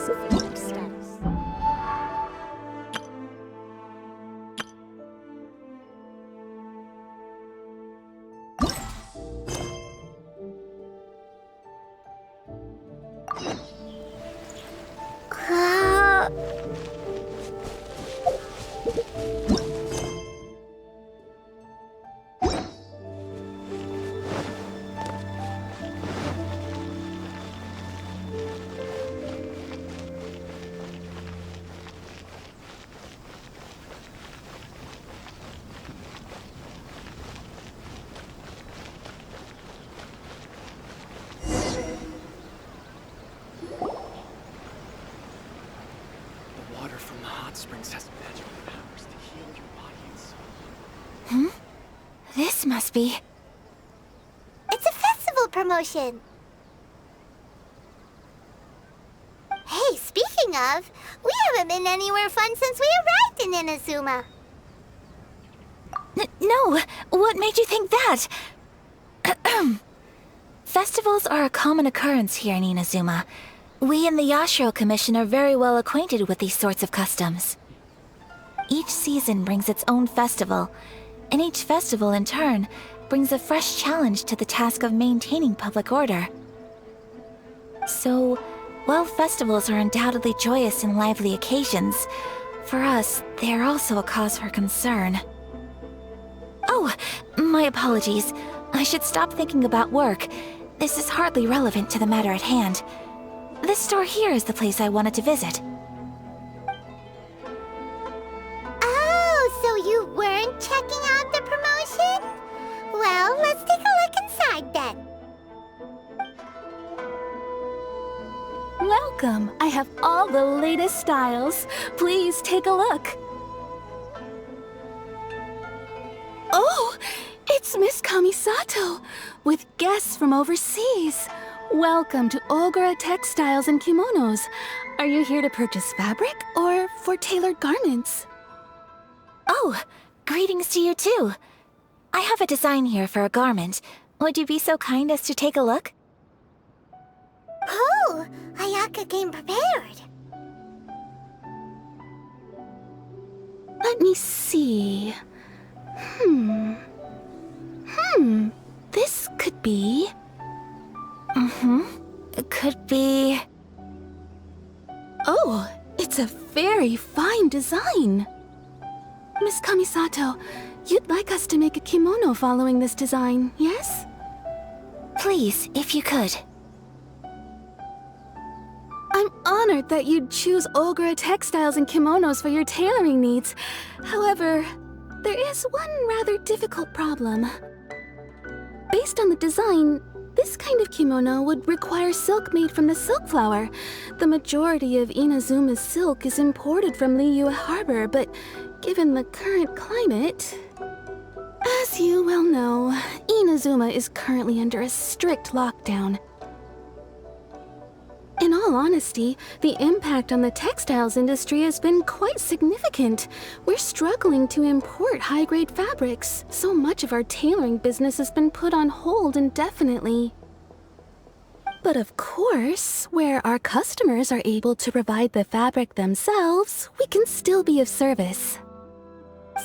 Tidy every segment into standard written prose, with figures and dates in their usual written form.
sufficient status. Water from the hot springs has magical powers to heal your body and soul. This must be... It's a festival promotion. Hey, speaking of, we haven't been anywhere fun since we arrived in Inazuma. No! What made you think that? Festivals are a common occurrence here in Inazuma. We in the Yashiro Commission are very well acquainted with these sorts of customs. Each season brings its own festival, and each festival in turn brings a fresh challenge to the task of maintaining public order. So, while festivals are undoubtedly joyous and lively occasions, for us, they are also a cause for concern. Oh, my apologies. I should stop thinking about work. This is hardly relevant to the matter at hand. This store here is the place I wanted to visit. Oh, so you weren't checking out the promotion? Well, let's take a look inside then. Welcome! I have all the latest styles. Please take a look. Oh! It's Miss Kamisato, with guests from overseas. Welcome to Ogura Textiles and Kimonos. Are you here to purchase fabric or for tailored garments? Oh, greetings to you too. I have a design here for a garment. Would you be so kind as to take a look? Oh, Ayaka came prepared. Let me see. This could be... It could be... Oh, it's a very fine design. Miss Kamisato, you'd like us to make a kimono following this design, yes? Please, if you could. I'm honored that you'd choose Ogura Textiles and Kimonos for your tailoring needs. However, there is one rather difficult problem. Based on the design, this kind of kimono would require silk made from the silk flower. The majority of Inazuma's silk is imported from Liyue Harbor, but given the current climate... As you well know, Inazuma is currently under a strict lockdown. In all honesty, the impact on the textiles industry has been quite significant. We're struggling to import high-grade fabrics. So much of our tailoring business has been put on hold indefinitely. But of course, where our customers are able to provide the fabric themselves, we can still be of service.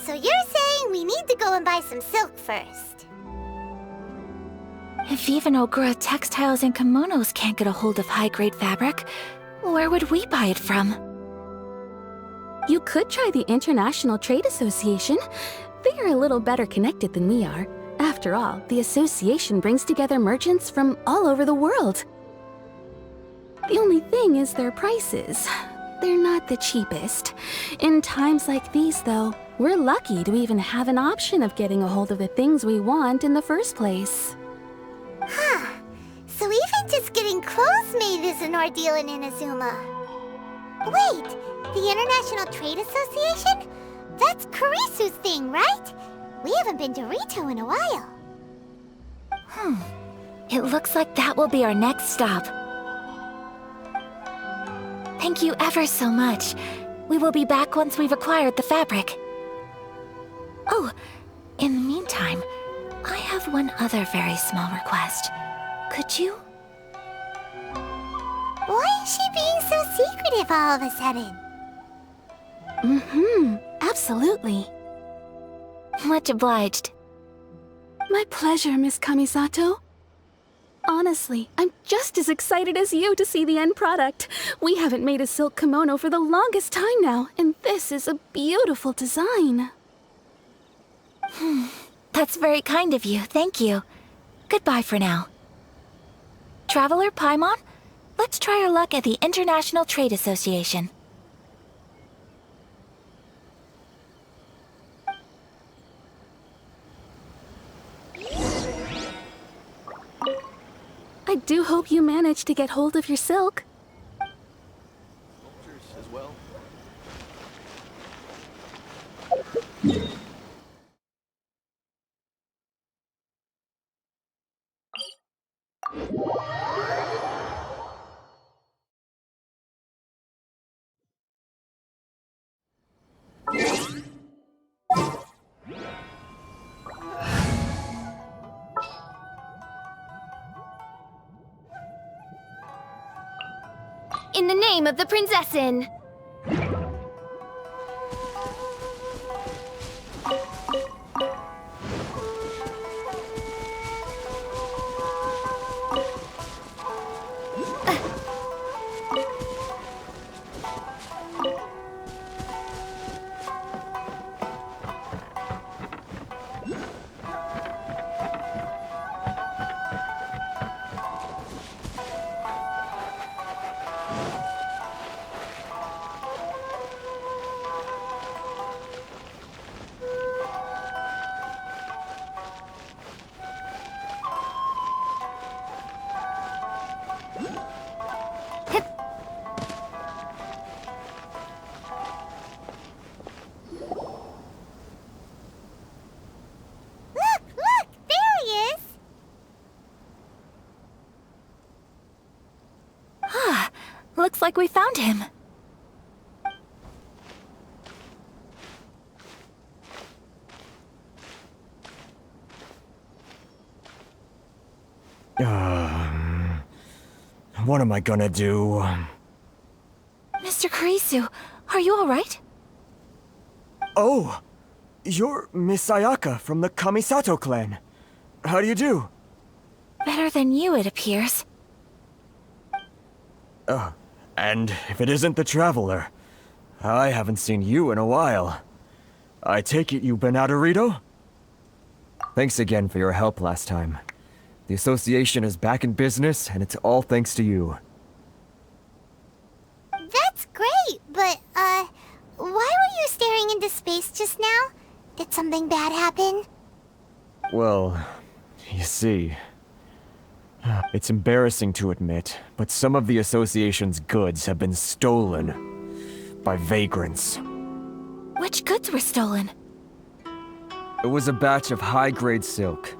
So you're saying we need to go and buy some silk first? If even Ogura Textiles and Kimonos can't get a hold of high-grade fabric, where would we buy it from? You could try the International Trade Association. They are a little better connected than we are. After all, the association brings together merchants from all over the world. The only thing is their prices. They're not the cheapest. In times like these, though, we're lucky to even have an option of getting a hold of the things we want in the first place. Huh. So even just getting clothes made is an ordeal in Inazuma. Wait, the International Trade Association? That's Kurisu's thing, right? We haven't been to Rito in a while. It looks like that will be our next stop. Thank you ever so much. We will be back once we've acquired the fabric. Oh, in the meantime, I have one other very small request. Could you? Why is she being so secretive all of a sudden. Absolutely. Much obliged. My pleasure, Miss Kamisato. Honestly, I'm just as excited as you to see the end product. We haven't made a silk kimono for the longest time now, and this is a beautiful design. That's very kind of you, thank you. Goodbye for now. Traveler Paimon, let's try our luck at the International Trade Association. I do hope you managed to get hold of your silk. Soldiers as well. In the name of the Prinzessin! Look! There he is! Looks like we found him. What am I gonna do? Mr. Kurisu, are you alright? Oh! You're Miss Ayaka from the Kamisato clan. How do you do? Better than you, it appears. And if it isn't the Traveler, I haven't seen you in a while. I take it you've been out of Rito? Thanks again for your help last time. The association is back in business, and it's all thanks to you. That's great, but, why were you staring into space just now? Did something bad happen? Well, you see... It's embarrassing to admit, but some of the association's goods have been stolen by vagrants. Which goods were stolen? It was a batch of high-grade silk.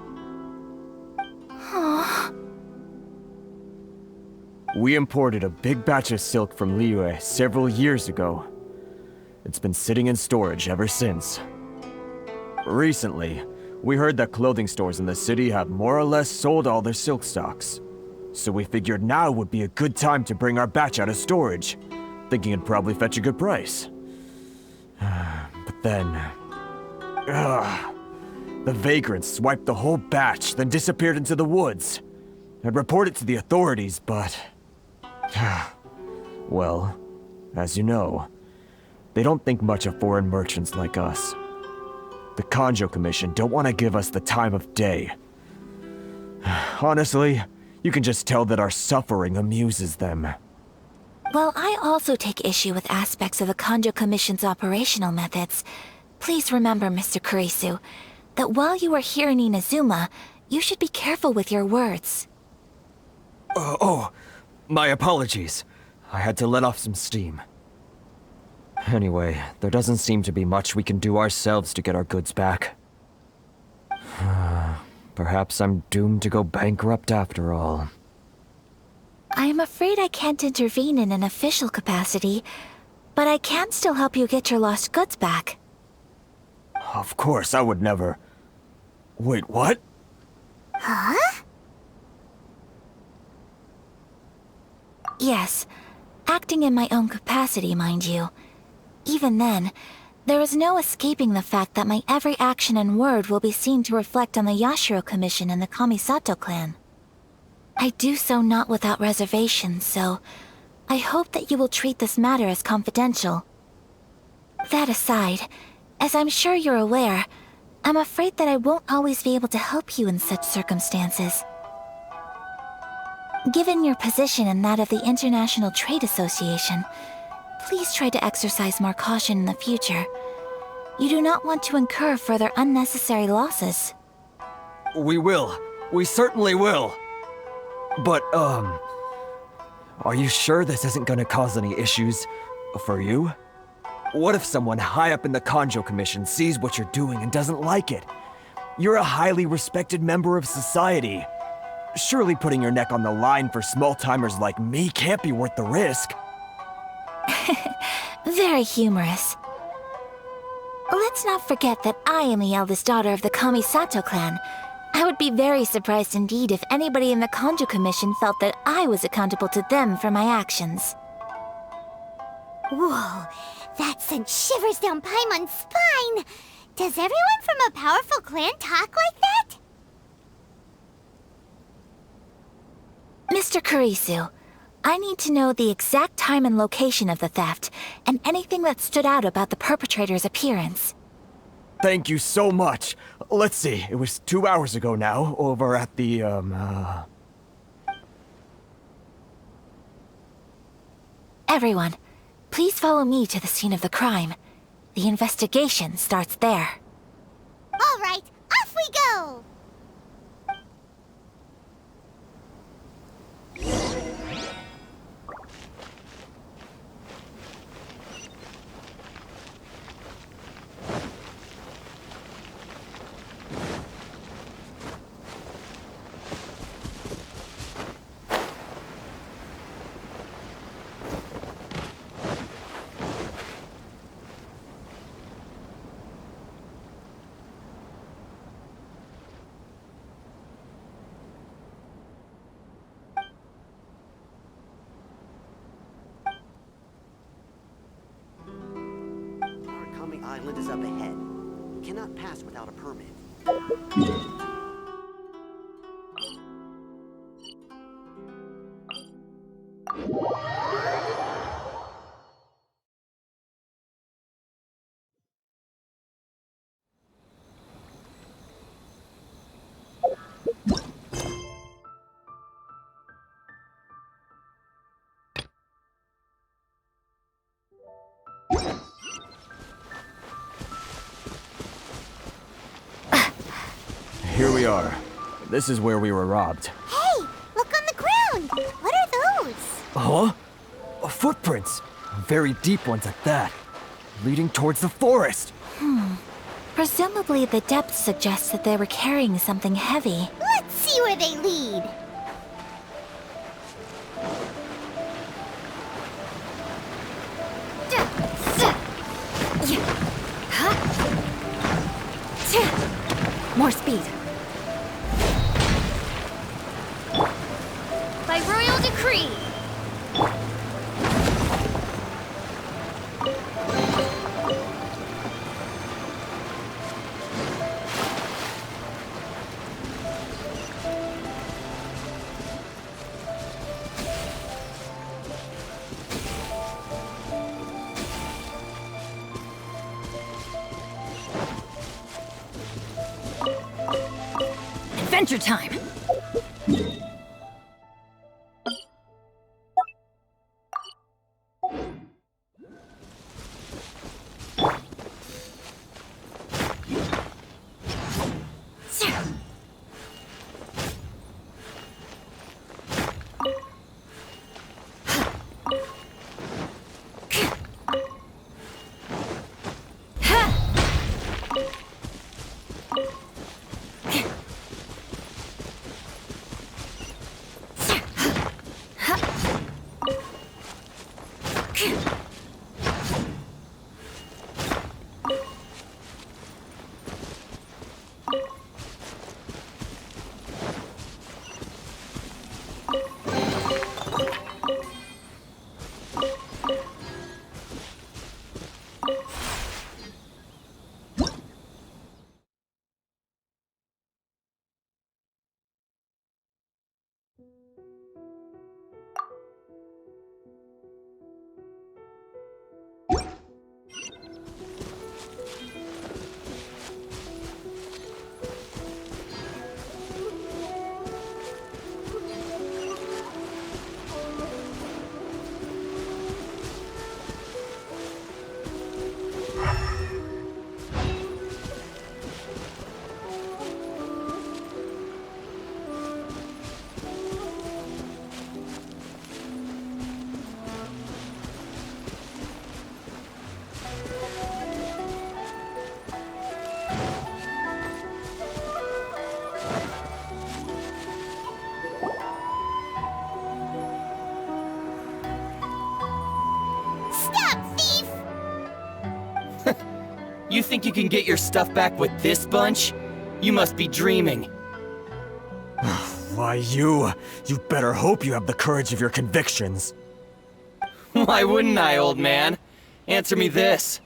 We imported a big batch of silk from Liyue several years ago. It's been sitting in storage ever since. Recently, we heard that clothing stores in the city have more or less sold all their silk stocks. So we figured now would be a good time to bring our batch out of storage, thinking it'd probably fetch a good price. But then... the vagrants swiped the whole batch, then disappeared into the woods. I'd reported to the authorities, but... well, as you know, they don't think much of foreign merchants like us. The Kanjo Commission don't want to give us the time of day. Honestly, you can just tell that our suffering amuses them. Well, I also take issue with aspects of the Kanjo Commission's operational methods. Please remember, Mr. Kurisu, that while you are here in Inazuma, you should be careful with your words. My apologies. I had to let off some steam. Anyway, there doesn't seem to be much we can do ourselves to get our goods back. Perhaps I'm doomed to go bankrupt after all. I am afraid I can't intervene in an official capacity, but I can still help you get your lost goods back. Of course, I would never... Wait, what? Huh? Yes. Acting in my own capacity, mind you. Even then, there is no escaping the fact that my every action and word will be seen to reflect on the Yashiro Commission and the Kamisato clan. I do so not without reservation, so I hope that you will treat this matter as confidential. That aside, as I'm sure you're aware, I'm afraid that I won't always be able to help you in such circumstances. Given your position and that of the International Trade Association, please try to exercise more caution in the future. You do not want to incur further unnecessary losses. We will. We certainly will. But, are you sure this isn't gonna cause any issues for you? What if someone high up in the Kanjo Commission sees what you're doing and doesn't like it? You're a highly respected member of society. Surely putting your neck on the line for small-timers like me can't be worth the risk. Very humorous. Let's not forget that I am the eldest daughter of the Kamisato clan. I would be very surprised indeed if anybody in the Kanjo Commission felt that I was accountable to them for my actions. Whoa, that sent shivers down Paimon's spine! Does everyone from a powerful clan talk like that? Mr. Kurisu, I need to know the exact time and location of the theft, and anything that stood out about the perpetrator's appearance. Thank you so much. Let's see, it was 2 hours ago now, over at the, Everyone, please follow me to the scene of the crime. The investigation starts there. All right, off we go! Island is up ahead. You cannot pass without a permit. Here we are. This is where we were robbed. Hey, look on the ground! What are those? Huh? Footprints. Very deep ones at that. Leading towards the forest. Presumably the depth suggests that they were carrying something heavy. Let's see where they lead. More speed. By royal decree. Adventure time! You think you can get your stuff back with this bunch? You must be dreaming. Why, you better hope you have the courage of your convictions. Why wouldn't I, old man? Answer me this.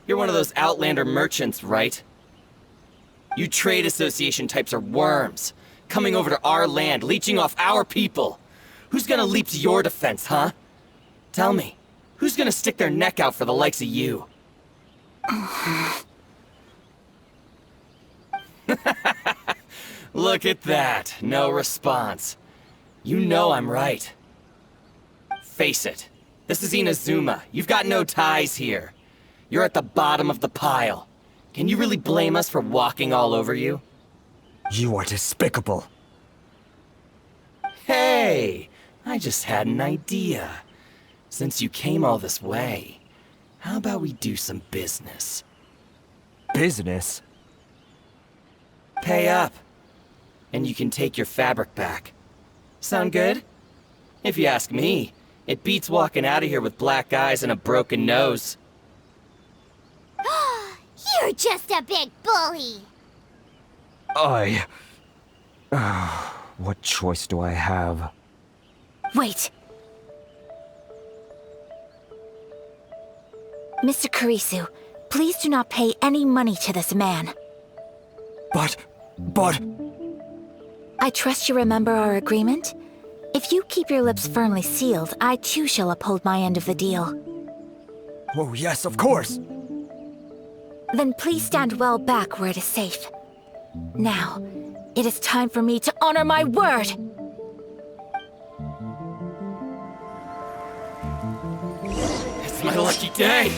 You're one of those Outlander merchants, right? You trade association types are worms, coming over to our land, leeching off our people. Who's gonna leap to your defense, huh? Tell me, who's gonna stick their neck out for the likes of you? Look at that, no response. You know I'm right. Face it, this is Inazuma. You've got no ties here. You're at the bottom of the pile. Can you really blame us for walking all over you? You are despicable. Hey, I just had an idea. Since you came all this way, how about we do some business? Business? Pay up, and you can take your fabric back. Sound good? If you ask me, it beats walking out of here with black eyes and a broken nose. You're just a big bully! What choice do I have? Wait. Mr. Kurisu, please do not pay any money to this man. But... I trust you remember our agreement? If you keep your lips firmly sealed, I too shall uphold my end of the deal. Oh yes, of course! Then please stand well back where it is safe. Now, it is time for me to honor my word! It's my lucky day!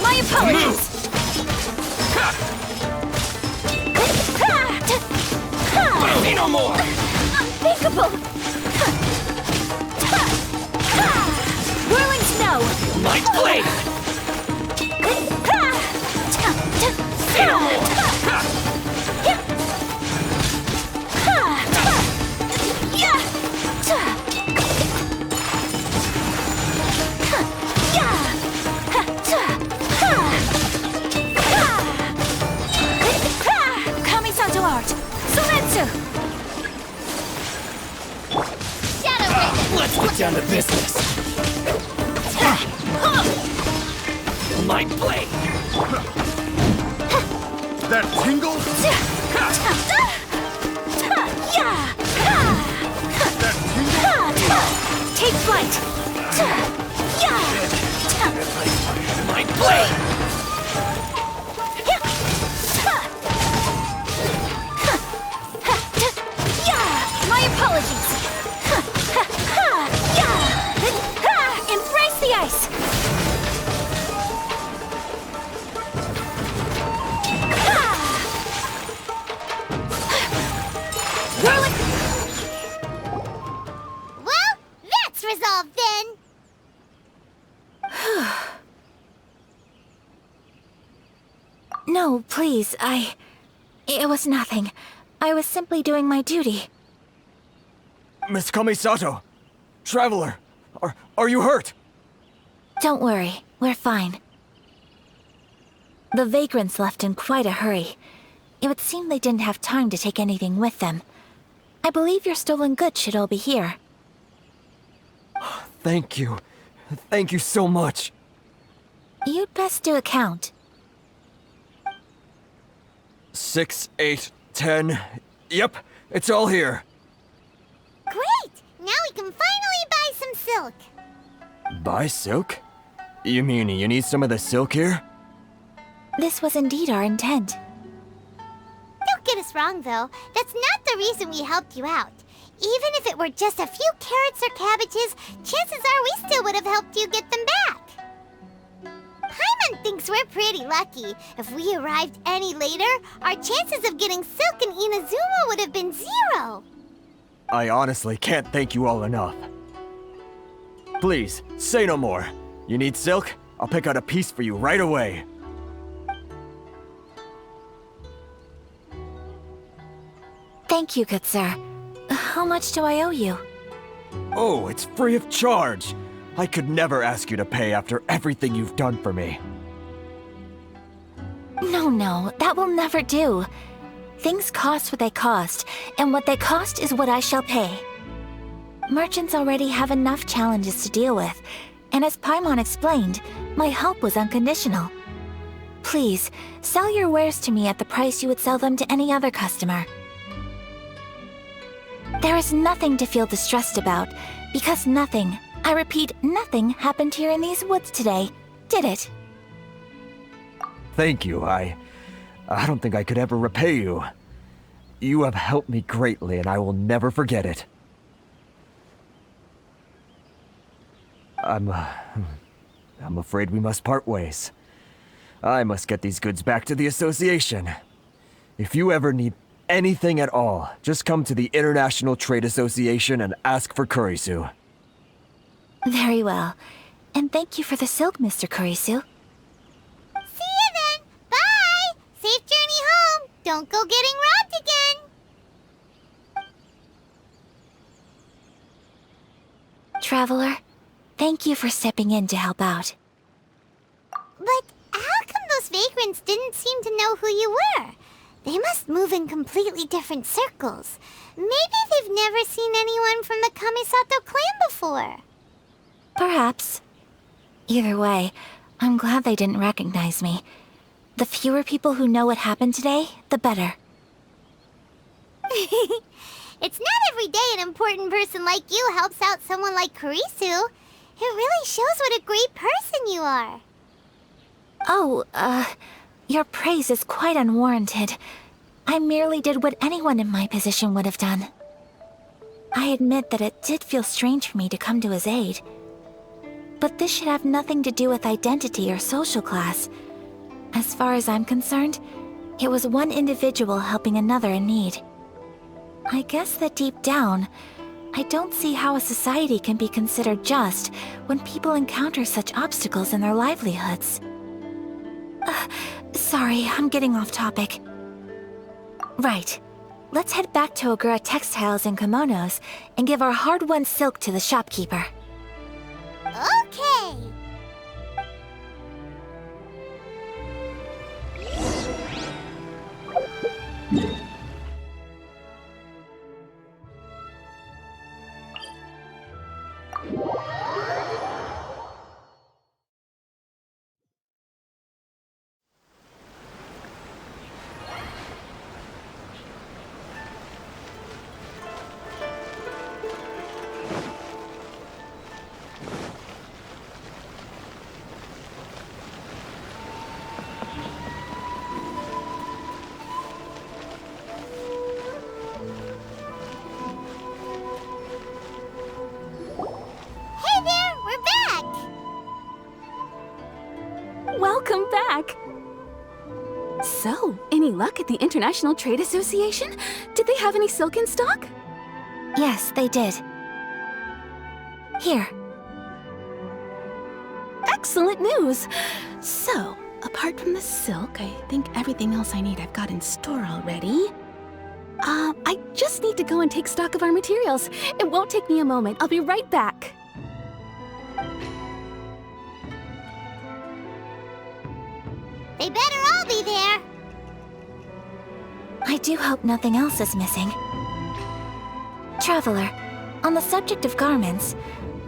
My apologies! Say no more! Unthinkable! Whirling snow! My blade! Say no more! Kamisato art! Sumetsu! Let's get down to business! My blade! That tingle? Take flight! My blade! My apologies! Embrace the ice! No, please, It was nothing. I was simply doing my duty. Miss Kamisato! Traveler! Are you hurt? Don't worry, we're fine. The vagrants left in quite a hurry. It would seem they didn't have time to take anything with them. I believe your stolen goods should all be here. Thank you. Thank you so much. You'd best do a count. 6, 8, 10. Yep, it's all here. Great! Now we can finally buy some silk. Buy silk? You mean you need some of the silk here? This was indeed our intent. Don't get us wrong, though. That's not the reason we helped you out. Even if it were just a few carrots or cabbages, chances are we still would have helped you get them back. Paimon thinks we're pretty lucky. If we arrived any later, our chances of getting silk in Inazuma would have been 0. I honestly can't thank you all enough. Please, say no more. You need silk? I'll pick out a piece for you right away. Thank you, good sir. How much do I owe you? Oh, it's free of charge. I could never ask you to pay after everything you've done for me. No, that will never do. Things cost what they cost, and what they cost is what I shall pay. Merchants already have enough challenges to deal with, and as Paimon explained, my help was unconditional. Please, sell your wares to me at the price you would sell them to any other customer. There is nothing to feel distressed about, because nothing, I repeat, nothing happened here in these woods today, did it? Thank you. I don't think I could ever repay you. You have helped me greatly, and I will never forget it. I'm afraid we must part ways. I must get these goods back to the association. If you ever need anything at all, just come to the International Trade Association and ask for Kurisu. Very well. And thank you for the silk, Mr. Kurisu. See you then! Bye! Safe journey home! Don't go getting robbed again! Traveler, thank you for stepping in to help out. But how come those vagrants didn't seem to know who you were? They must move in completely different circles. Maybe they've never seen anyone from the Kamisato clan before. Perhaps. Either way, I'm glad they didn't recognize me. The fewer people who know what happened today, the better. It's not every day an important person like you helps out someone like Kurisu. It really shows what a great person you are. Oh, your praise is quite unwarranted. I merely did what anyone in my position would have done. I admit that it did feel strange for me to come to his aid. But this should have nothing to do with identity or social class. As far as I'm concerned, it was one individual helping another in need. I guess that deep down, I don't see how a society can be considered just when people encounter such obstacles in their livelihoods. Sorry, I'm getting off topic. Right. Let's head back to Ogura Textiles and Kimonos and give our hard-won silk to the shopkeeper. Okay. Welcome back! So, any luck at the International Trade Association? Did they have any silk in stock? Yes, they did. Here. Excellent news! So, apart from the silk, I think everything else I need I've got in store already. I just need to go and take stock of our materials. It won't take me a moment. I'll be right back. They better all be there. I do hope nothing else is missing. Traveler, on the subject of garments,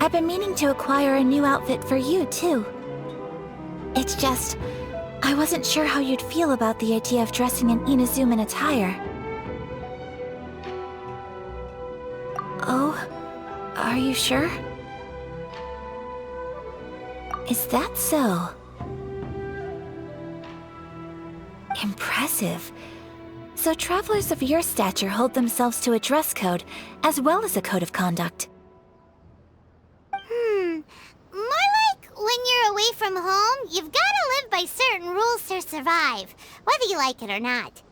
I've been meaning to acquire a new outfit for you, too. It's just, I wasn't sure how you'd feel about the idea of dressing in Inazuman attire. Oh, are you sure? Is that so? Impressive. So travelers of your stature hold themselves to a dress code, as well as a code of conduct. More like when you're away from home, you've gotta live by certain rules to survive, whether you like it or not.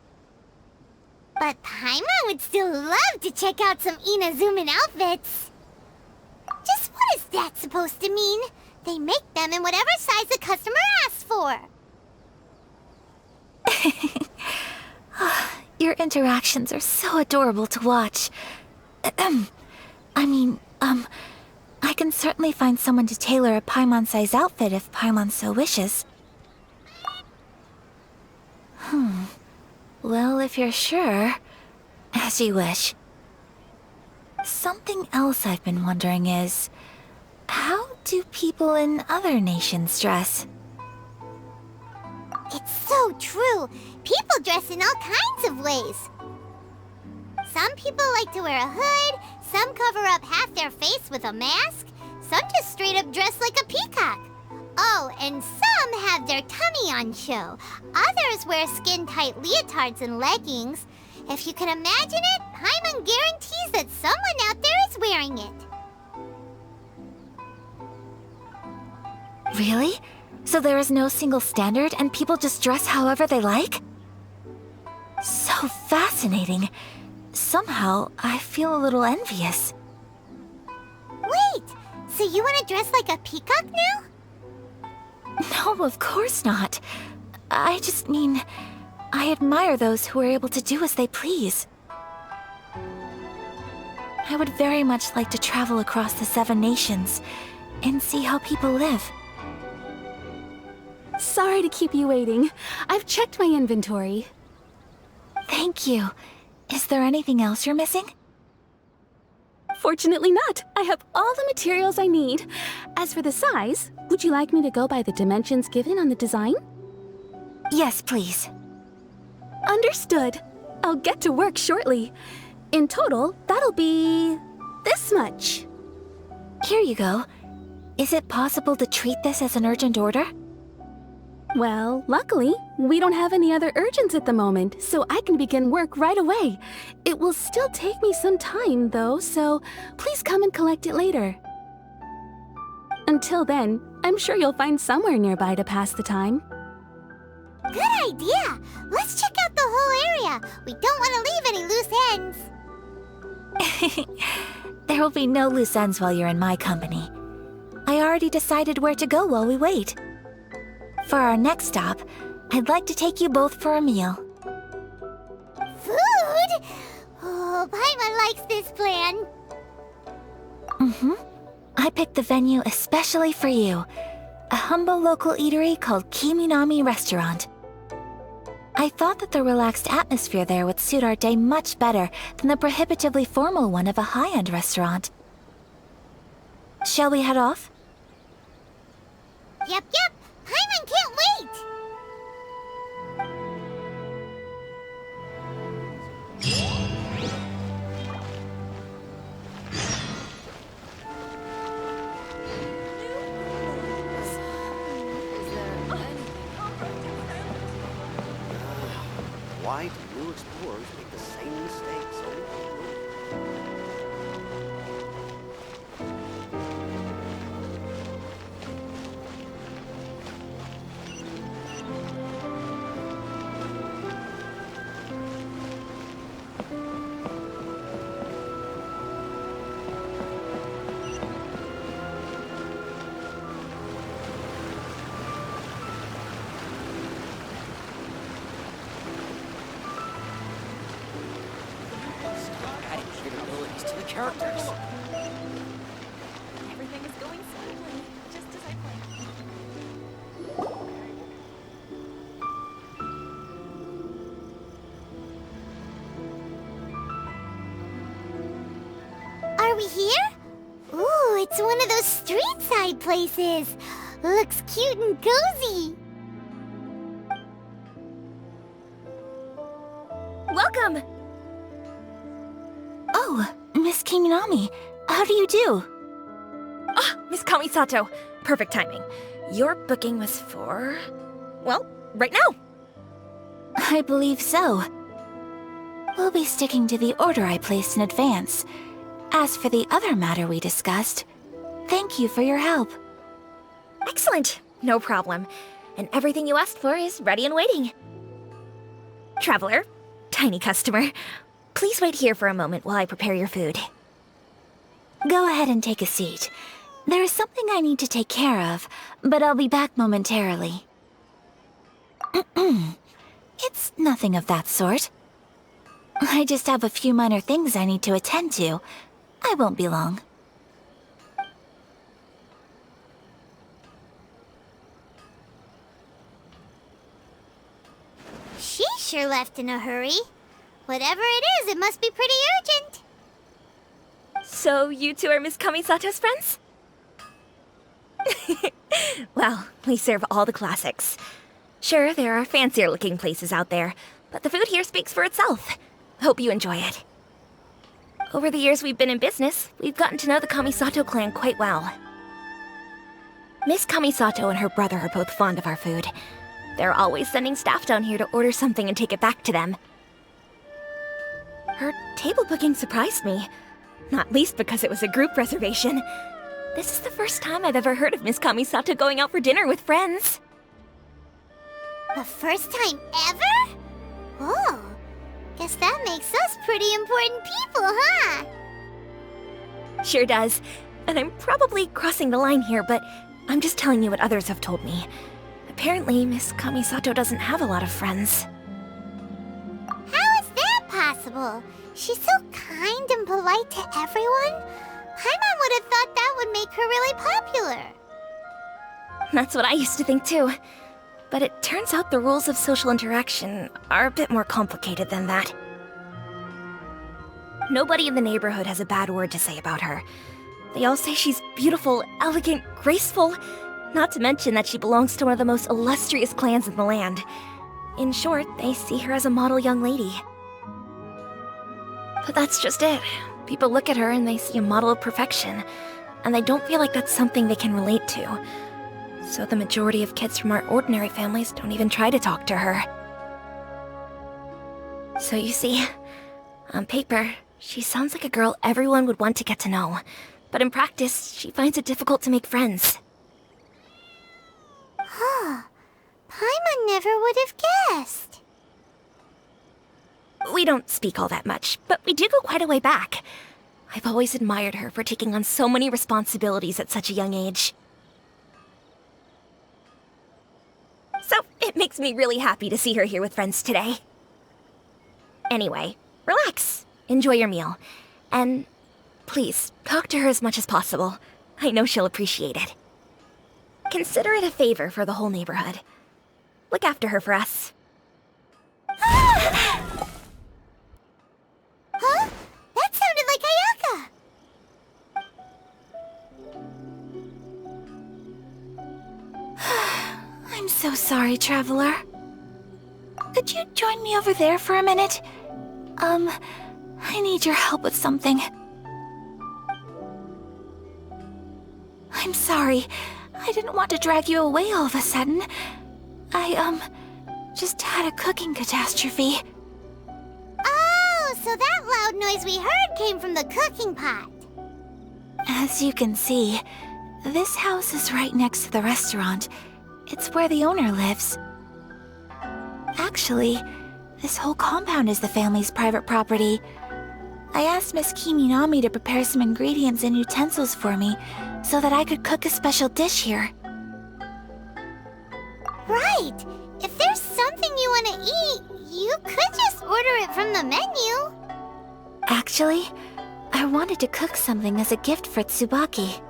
But Paimon would still love to check out some Inazuman outfits. Just what is that supposed to mean? They make them in whatever size the customer asks for. Your interactions are so adorable to watch. I can certainly find someone to tailor a Paimon-size outfit if Paimon so wishes. Well, if you're sure, as you wish. Something else I've been wondering is, how do people in other nations dress? It's so true. People dress in all kinds of ways. Some people like to wear a hood, some cover up half their face with a mask, some just straight up dress like a peacock. Oh, and some have their tummy on show. Others wear skin-tight leotards and leggings. If you can imagine it, Paimon guarantees that someone out there is wearing it. Really? So there is no single standard and people just dress however they like? So fascinating. Somehow, I feel a little envious. Wait, so you want to dress like a peacock now? No, of course not. I just mean, I admire those who are able to do as they please. I would very much like to travel across the 7 nations and see how people live. Sorry to keep you waiting. I've checked my inventory. Thank you. Is there anything else you're missing? Fortunately not. I have all the materials I need. As for the size, would you like me to go by the dimensions given on the design? Yes, please. Understood. I'll get to work shortly. In total, that'll be this much. Here you go. Is it possible to treat this as an urgent order? Well, luckily, we don't have any other urgents at the moment, so I can begin work right away. It will still take me some time, though, so please come and collect it later. Until then, I'm sure you'll find somewhere nearby to pass the time. Good idea! Let's check out the whole area. We don't want to leave any loose ends. There will be no loose ends while you're in my company. I already decided where to go while we wait. For our next stop, I'd like to take you both for a meal. Food? Oh, Paimon likes this plan. I picked the venue especially for you. A humble local eatery called Kiminami Restaurant. I thought that the relaxed atmosphere there would suit our day much better than the prohibitively formal one of a high-end restaurant. Shall we head off? Yep. Paimon can't wait! Why do new explorers make the same mistakes over and over? the characters. Everything is going smoothly, just as I planned. Are we here? Ooh, it's one of those street side places. Looks cute and cozy. Welcome! Oh, Miss Kiminami, how do you do? Ah, Miss Kamisato. Perfect timing. Your booking was for... well, right now. I believe so. We'll be sticking to the order I placed in advance. As for the other matter we discussed, thank you for your help. Excellent. No problem. And everything you asked for is ready and waiting. Traveler, tiny customer, please wait here for a moment while I prepare your food. Go ahead and take a seat. There is something I need to take care of, but I'll be back momentarily. It's nothing of that sort. I just have a few minor things I need to attend to. I won't be long. She sure left in a hurry. Whatever it is, it must be pretty urgent. So you two are Miss Kamisato's friends? Well, we serve all the classics. Sure, there are fancier looking places out there, but the food here speaks for itself. Hope you enjoy it. Over the years we've been in business, we've gotten to know the Kamisato clan quite well. Miss Kamisato and her brother are both fond of our food. They're always sending staff down here to order something and take it back to them. Her table booking surprised me, not least because it was a group reservation. This is the first time I've ever heard of Miss Kamisato going out for dinner with friends. The first time ever? Oh, guess that makes us pretty important people, huh? Sure does. And I'm probably crossing the line here, but I'm just telling you what others have told me. Apparently, Miss Kamisato doesn't have a lot of friends. How is that possible? She's so kind and polite to everyone. Paimon would have thought that would make her really popular. That's what I used to think too. But it turns out the rules of social interaction are a bit more complicated than that. Nobody in the neighborhood has a bad word to say about her. They all say she's beautiful, elegant, graceful, not to mention that she belongs to one of the most illustrious clans in the land. In short, they see her as a model young lady. But that's just it. People look at her and they see a model of perfection, and they don't feel like that's something they can relate to. So the majority of kids from our ordinary families don't even try to talk to her. So you see, on paper, she sounds like a girl everyone would want to get to know. But in practice, she finds it difficult to make friends. Huh. Paimon never would have guessed. We don't speak all that much, but we do go quite a way back. I've always admired her for taking on so many responsibilities at such a young age. So it makes me really happy to see her here with friends today. Anyway, relax, enjoy your meal, and please, talk to her as much as possible. I know she'll appreciate it. Consider it a favor for the whole neighborhood. Look after her for us. Huh? That sounded like Ayaka! I'm so sorry, Traveler. Could you join me over there for a minute? I need your help with something. I'm sorry. I didn't want to drag you away all of a sudden. I, just had a cooking catastrophe. Oh, so that loud noise we heard came from the cooking pot. As you can see, this house is right next to the restaurant. It's where the owner lives. Actually, this whole compound is the family's private property. I asked Miss Kiminami to prepare some ingredients and utensils for me so that I could cook a special dish here. Right. If there's something you want to eat, you could just order it from the menu. Actually, I wanted to cook something as a gift for Tsubaki.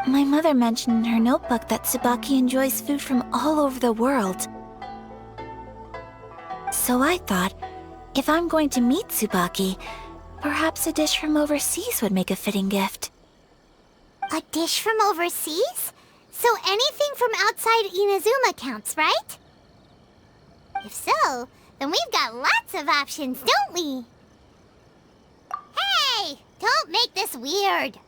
My mother mentioned in her notebook that Tsubaki enjoys food from all over the world. So I thought, if I'm going to meet Tsubaki, perhaps a dish from overseas would make a fitting gift. A dish from overseas? So anything from outside Inazuma counts, right? If so, then we've got lots of options, don't we? Hey! Don't make this weird!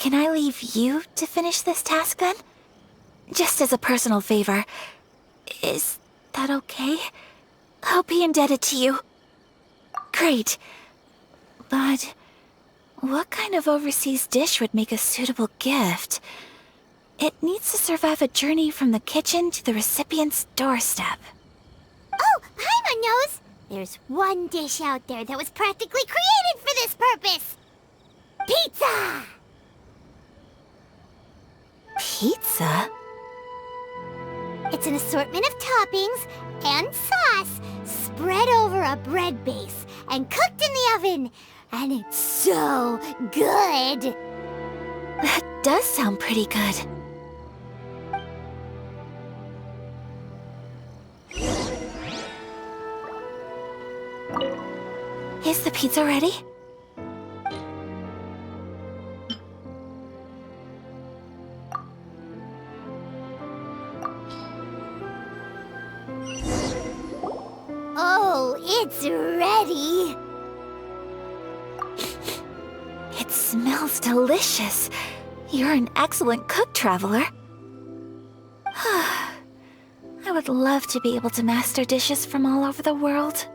Can I leave you to finish this task then? Just as a personal favor. Is that okay? I'll be indebted to you. Great. But what kind of overseas dish would make a suitable gift? It needs to survive a journey from the kitchen to the recipient's doorstep. Oh, Paimon knows! There's one dish out there that was practically created for this purpose! Pizza! Pizza? It's an assortment of toppings and sauce spread over a bread base and cooked in the oven. And it's so good! That does sound pretty good. Is the pizza ready? Oh, it's ready! It smells delicious. You're an excellent cook, Traveler. I would love to be able to master dishes from all over the world.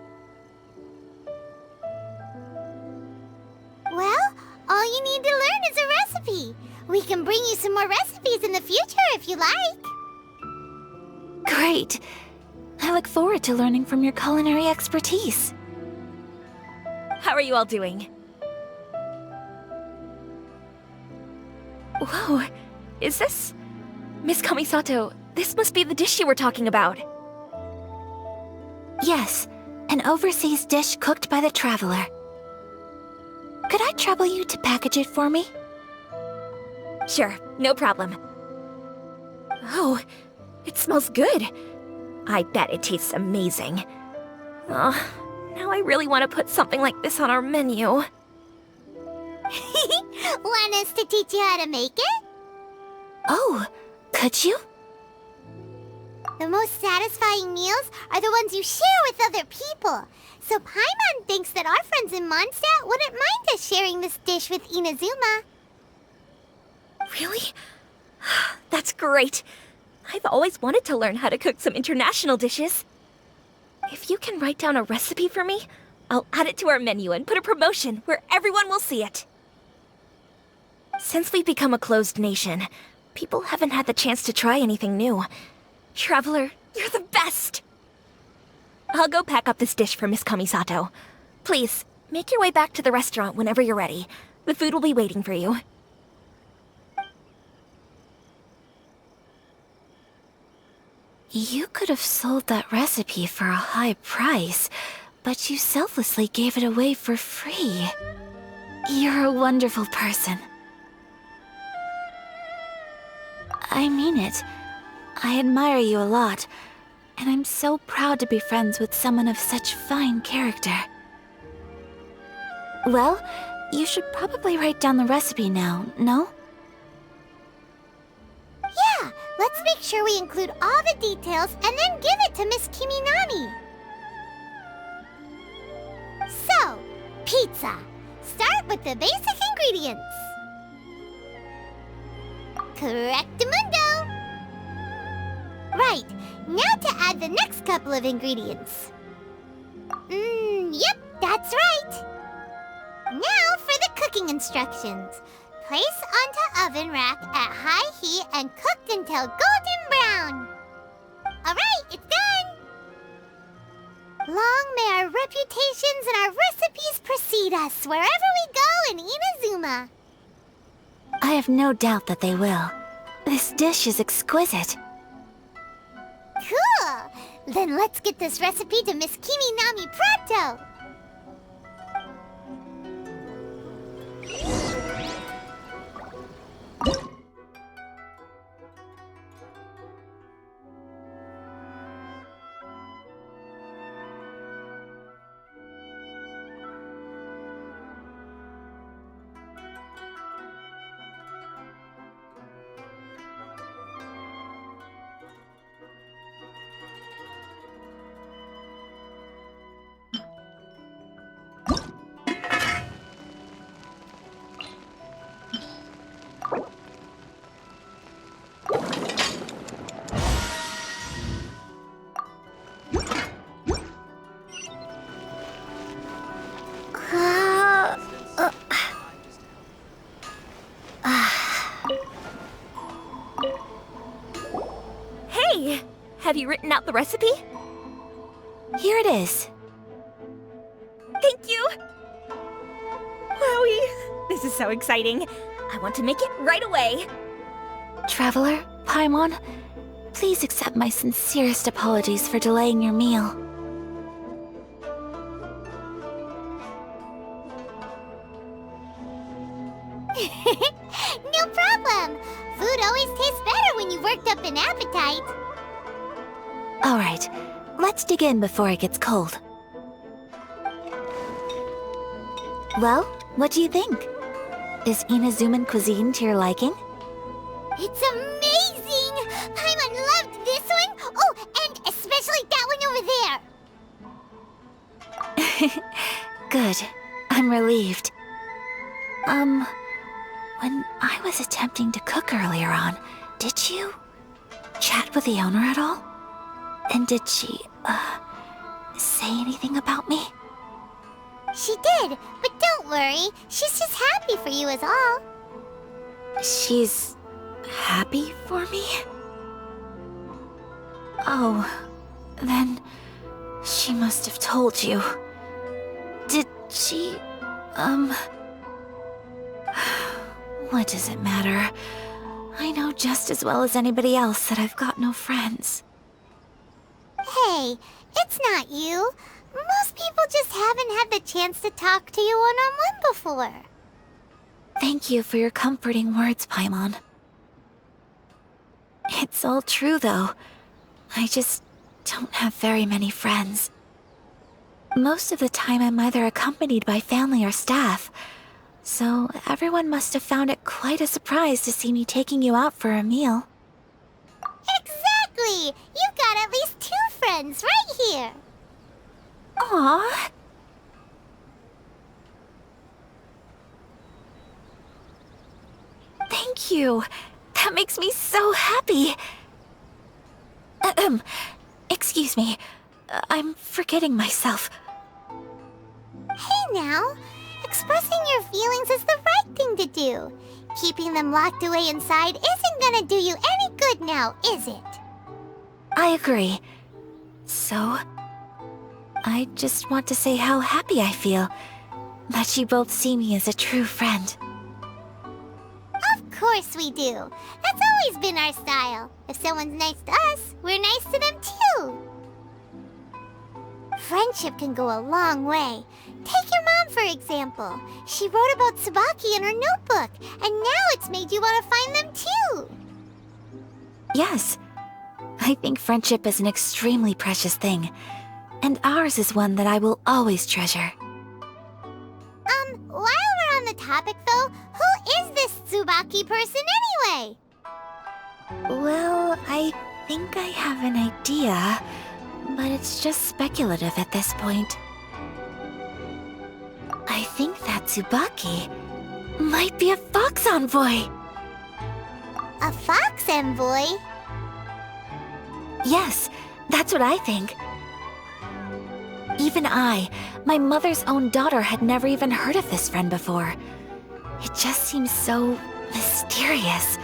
Well, all you need to learn is a recipe. We can bring you some more recipes in the future if you like. Great. I look forward to learning from your culinary expertise. How are you all doing? Whoa, is this... Miss Kamisato, this must be the dish you were talking about. Yes, an overseas dish cooked by the Traveler. Could I trouble you to package it for me? Sure, no problem. Oh, it smells good. I bet it tastes amazing. Oh, now I really want to put something like this on our menu. Want us to teach you how to make it? Oh, could you? The most satisfying meals are the ones you share with other people. So Paimon thinks that our friends in Mondstadt wouldn't mind us sharing this dish with Inazuma. Really? That's great. I've always wanted to learn how to cook some international dishes. If you can write down a recipe for me, I'll add it to our menu and put a promotion where everyone will see it. Since we've become a closed nation, people haven't had the chance to try anything new. Traveler, you're the best! I'll go pack up this dish for Miss Kamisato. Please, make your way back to the restaurant whenever you're ready. The food will be waiting for you. You could have sold that recipe for a high price, but you selflessly gave it away for free. You're a wonderful person. I mean it. I admire you a lot, and I'm so proud to be friends with someone of such fine character. Well, you should probably write down the recipe now, no? Yeah, let's make sure we include all the details and then give it to Miss Kiminami. So, pizza. Start with the basic ingredients. Correctamundo. Right, now to add the next couple of ingredients. Yep, that's right. Now for the cooking instructions. Place onto oven rack at high heat and cooked until golden brown. Alright, it's done! Long may our reputations and our recipes precede us wherever we go in Inazuma. I have no doubt that they will. This dish is exquisite. Cool! Then let's get this recipe to Miss Kiminami pronto! you written out the recipe? Here it is. Thank you! Wowie! This is so exciting. I want to make it right away. Traveler, Paimon, please accept my sincerest apologies for delaying your meal. No problem. Food always tastes better when you've worked up an appetite. All right, let's dig in before it gets cold. Well, what do you think? Is Inazuman cuisine to your liking? It's amazing! Paimon loved this one! Oh, and especially that one over there! Good. I'm relieved. When I was attempting to cook earlier on, did you chat with the owner at all? And did she, say anything about me? She did, but don't worry. She's just happy for you is all. She's happy for me? Oh, then she must have told you. Did she, What does it matter? I know just as well as anybody else that I've got no friends. Hey, it's not you. Most people just haven't had the chance to talk to you one-on-one before. Thank you for your comforting words, Paimon. It's all true, though. I just don't have very many friends. Most of the time I'm either accompanied by family or staff, so everyone must have found it quite a surprise to see me taking you out for a meal. Exactly! You've got at least 2 friends right here. Aww. Thank you. That makes me so happy. Excuse me. I'm forgetting myself. Hey now, expressing your feelings is the right thing to do. Keeping them locked away inside isn't gonna do you any good now, is it? I agree. So, I just want to say how happy I feel that you both see me as a true friend. Of course we do. That's always been our style. If someone's nice to us, we're nice to them too. Friendship can go a long way. Take your mom, for example. She wrote about Tsubaki in her notebook, and now it's made you want to find them too. Yes. I think friendship is an extremely precious thing, and ours is one that I will always treasure. While we're on the topic though, who is this Tsubaki person anyway? Well, I think I have an idea, but it's just speculative at this point. I think that Tsubaki might be a fox envoy. A fox envoy? Yes, that's what I think. Even I, my mother's own daughter, had never even heard of this friend before. It just seems so mysterious.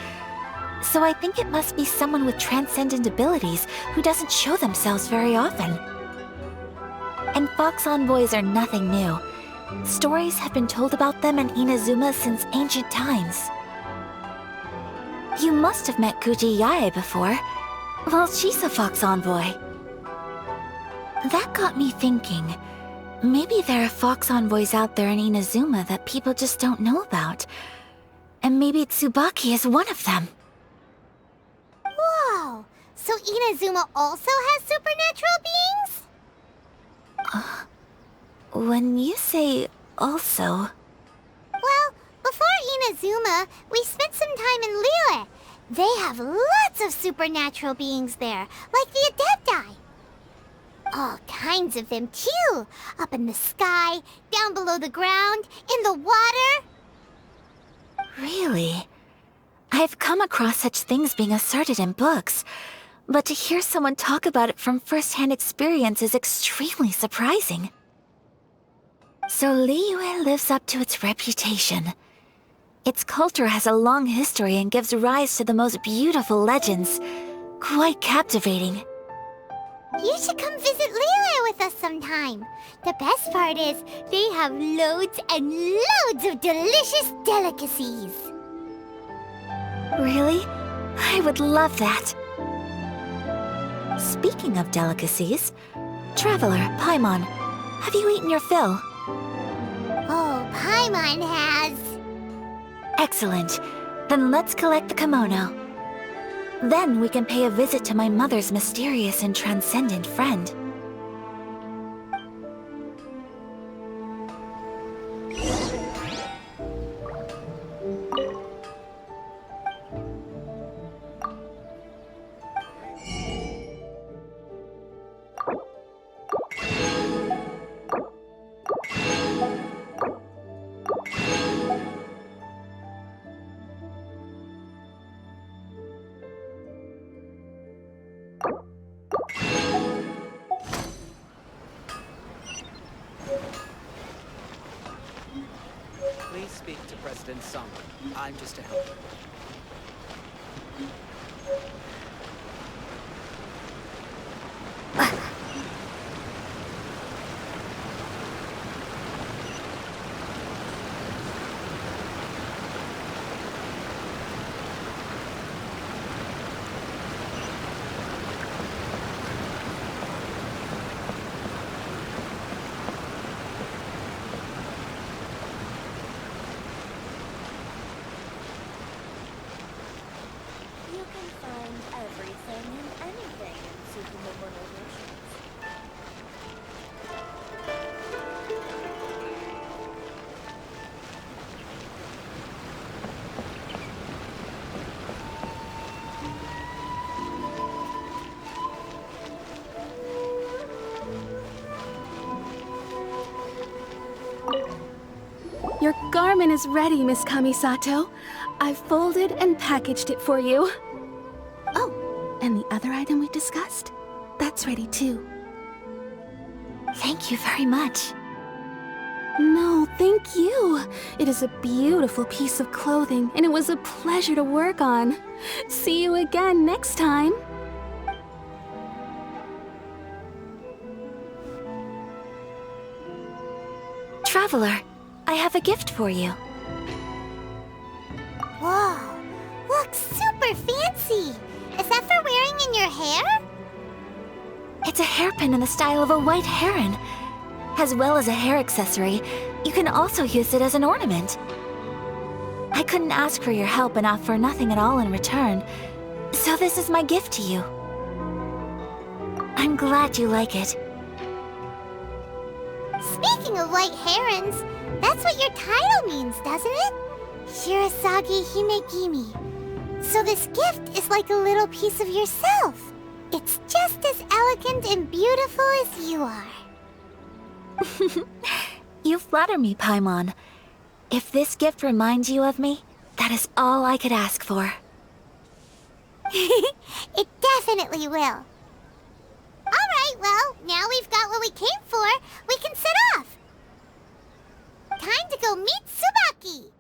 So I think it must be someone with transcendent abilities who doesn't show themselves very often. And fox envoys are nothing new. Stories have been told about them in Inazuma since ancient times. You must have met Kuji Yae before. Well, she's a fox envoy. That got me thinking. Maybe there are fox envoys out there in Inazuma that people just don't know about. And maybe Tsubaki is one of them. Whoa! So Inazuma also has supernatural beings? When you say also... Well, before Inazuma, we spent some time in Liyue. They have lots of supernatural beings there, like the Adepti. All kinds of them, too. Up in the sky, down below the ground, in the water. Really? I've come across such things being asserted in books, but to hear someone talk about it from first-hand experience is extremely surprising. So Liyue lives up to its reputation. Its culture has a long history and gives rise to the most beautiful legends. Quite captivating. You should come visit Liyue with us sometime. The best part is, they have loads and loads of delicious delicacies. Really? I would love that. Speaking of delicacies, Traveler, Paimon, have you eaten your fill? Oh, Paimon has. Excellent. Then let's collect the kimono. Then we can pay a visit to my mother's mysterious and transcendent friend. Please speak to President Sung. I'm just a helper. You can find everything and anything in Tsukumomono Oceans. Your garment is ready, Miss Kamisato. I've folded and packaged it for you. Oh, and the other item we discussed? That's ready too. Thank you very much. No, thank you. It is a beautiful piece of clothing, and it was a pleasure to work on. See you again next time. Traveler, I have a gift for you. Whoa, looks super fancy. Is that for wearing in your hair? It's a hairpin in the style of a white heron. As well as a hair accessory, you can also use it as an ornament. I couldn't ask for your help and offer nothing at all in return, so this is my gift to you. I'm glad you like it. Speaking of white herons, that's what your title means, doesn't it? Shirasagi Himegimi. So this gift is like a little piece of yourself. It's just as elegant and beautiful as you are. You flatter me, Paimon. If this gift reminds you of me, that is all I could ask for. It definitely will. Alright, well, now we've got what we came for, we can set off. Time to go meet Tsubaki!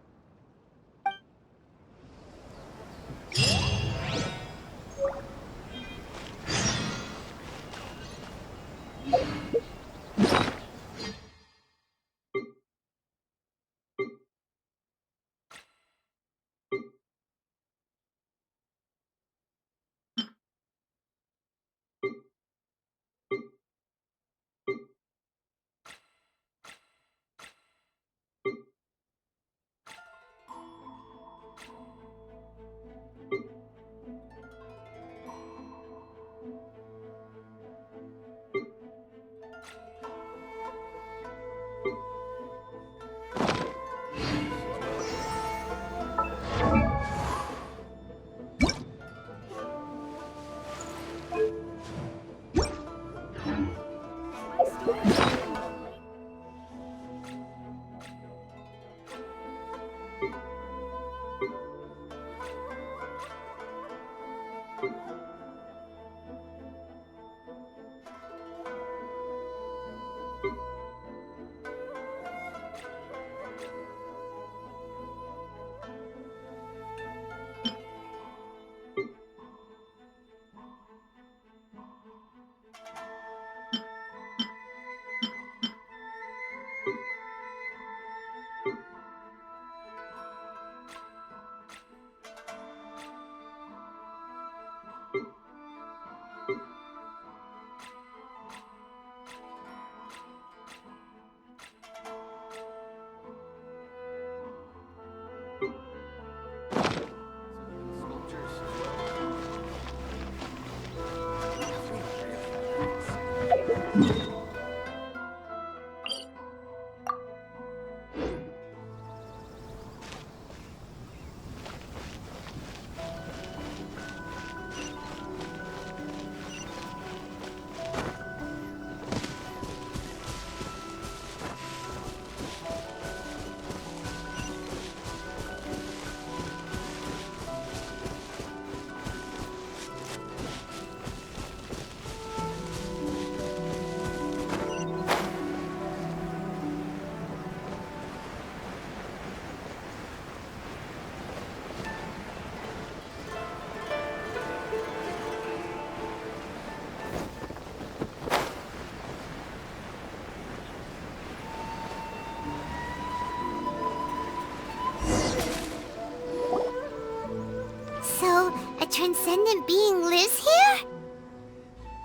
So, a transcendent being lives here?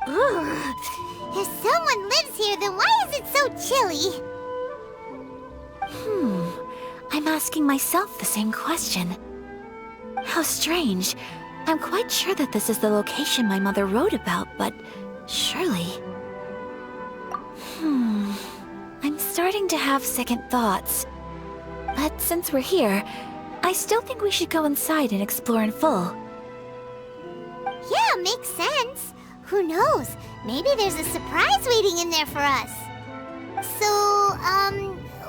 Ugh. If someone lives here, then why is it so chilly? I'm asking myself the same question. How strange. I'm quite sure that this is the location my mother wrote about, but surely... I'm starting to have second thoughts. But since we're here, I still think we should go inside and explore in full. Yeah, makes sense. Who knows? Maybe there's a surprise waiting in there for us. So,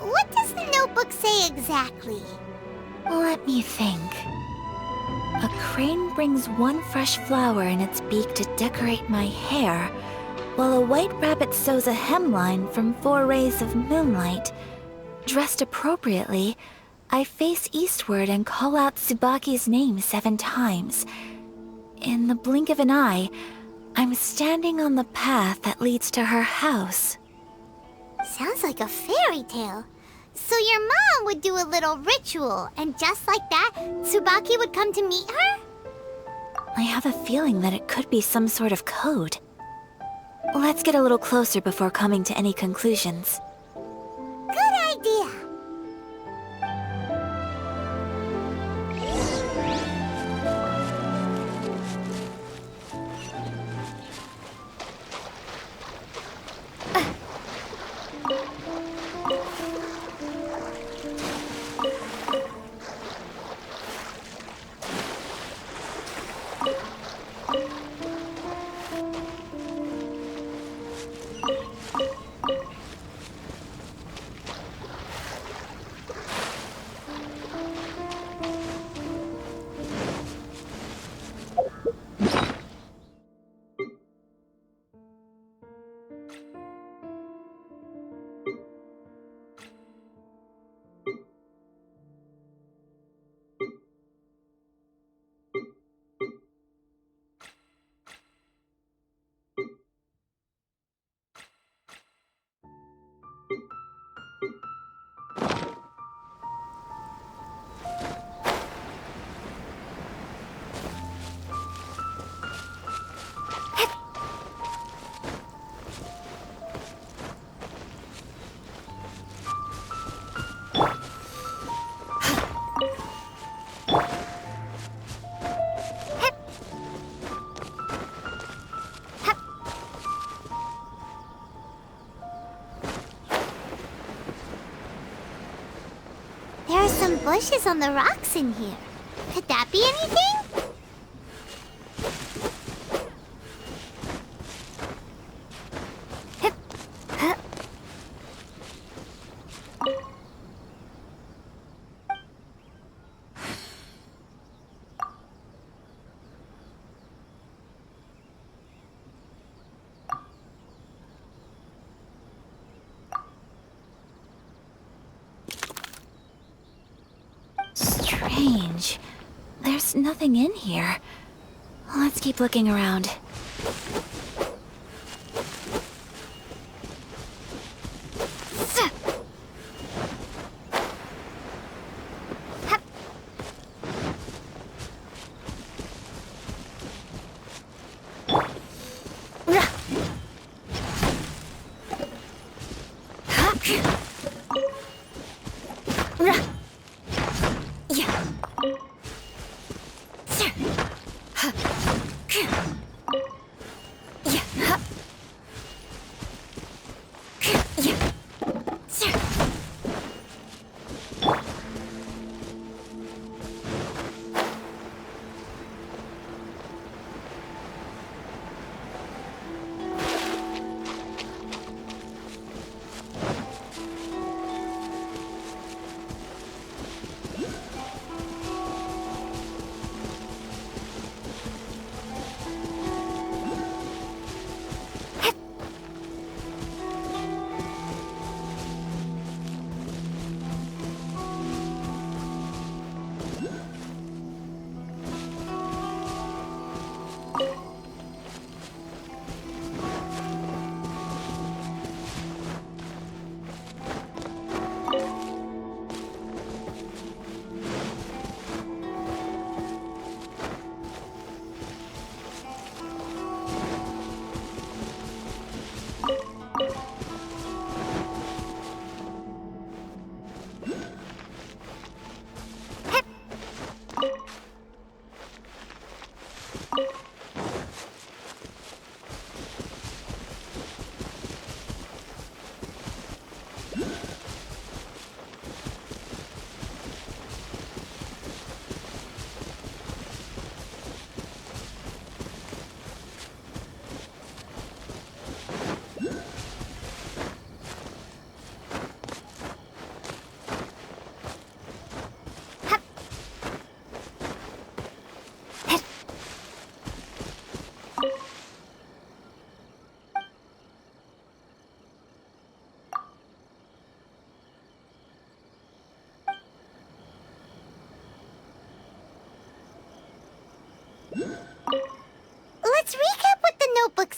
what does the notebook say exactly? Let me think. A crane brings one fresh flower in its beak to decorate my hair, while a white rabbit sews a hemline from 4 rays of moonlight. Dressed appropriately, I face eastward and call out Tsubaki's name 7 times. In the blink of an eye, I'm standing on the path that leads to her house. Sounds like a fairy tale. So your mom would do a little ritual, and just like that, Tsubaki would come to meet her? I have a feeling that it could be some sort of code. Let's get a little closer before coming to any conclusions. Good idea. There are some bushes on the rocks in here. Could that be anything? Strange. There's nothing in here. Let's keep looking around.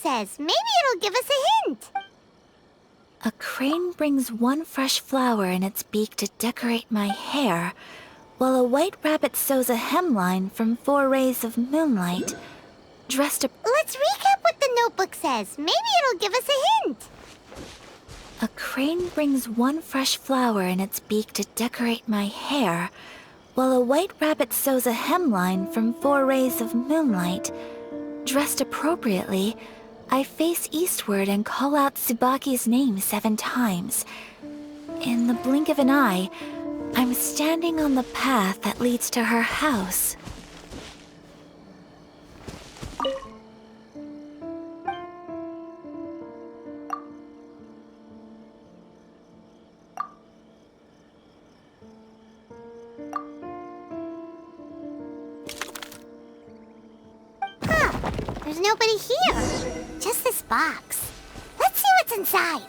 says. Maybe it'll give us a hint. A crane brings one fresh flower in its beak to decorate my hair, while a white rabbit sews a hemline from 4 rays of moonlight. Dressed up. Let's recap what the notebook says. Maybe it'll give us a hint. A crane brings one fresh flower in its beak to decorate my hair, while a white rabbit sews a hemline from 4 rays of moonlight. Dressed appropriately, I face eastward and call out Tsubaki's name 7 times. In the blink of an eye, I'm standing on the path that leads to her house. There's nobody here. Just this box. Let's see what's inside.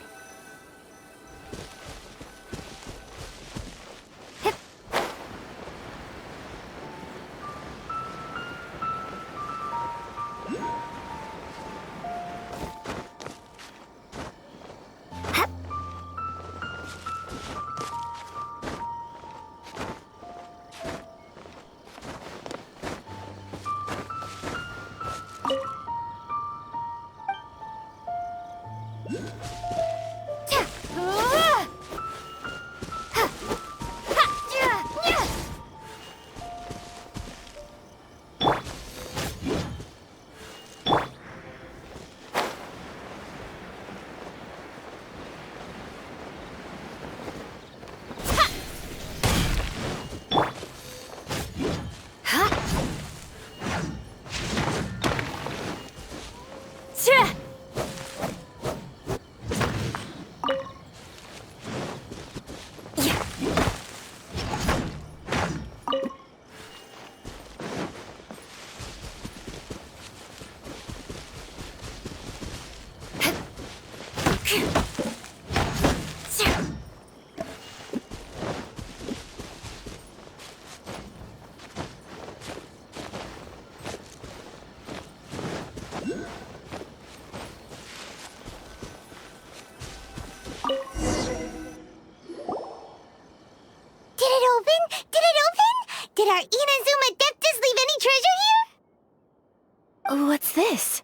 Did our Inazuma Adeptus leave any treasure here? What's this?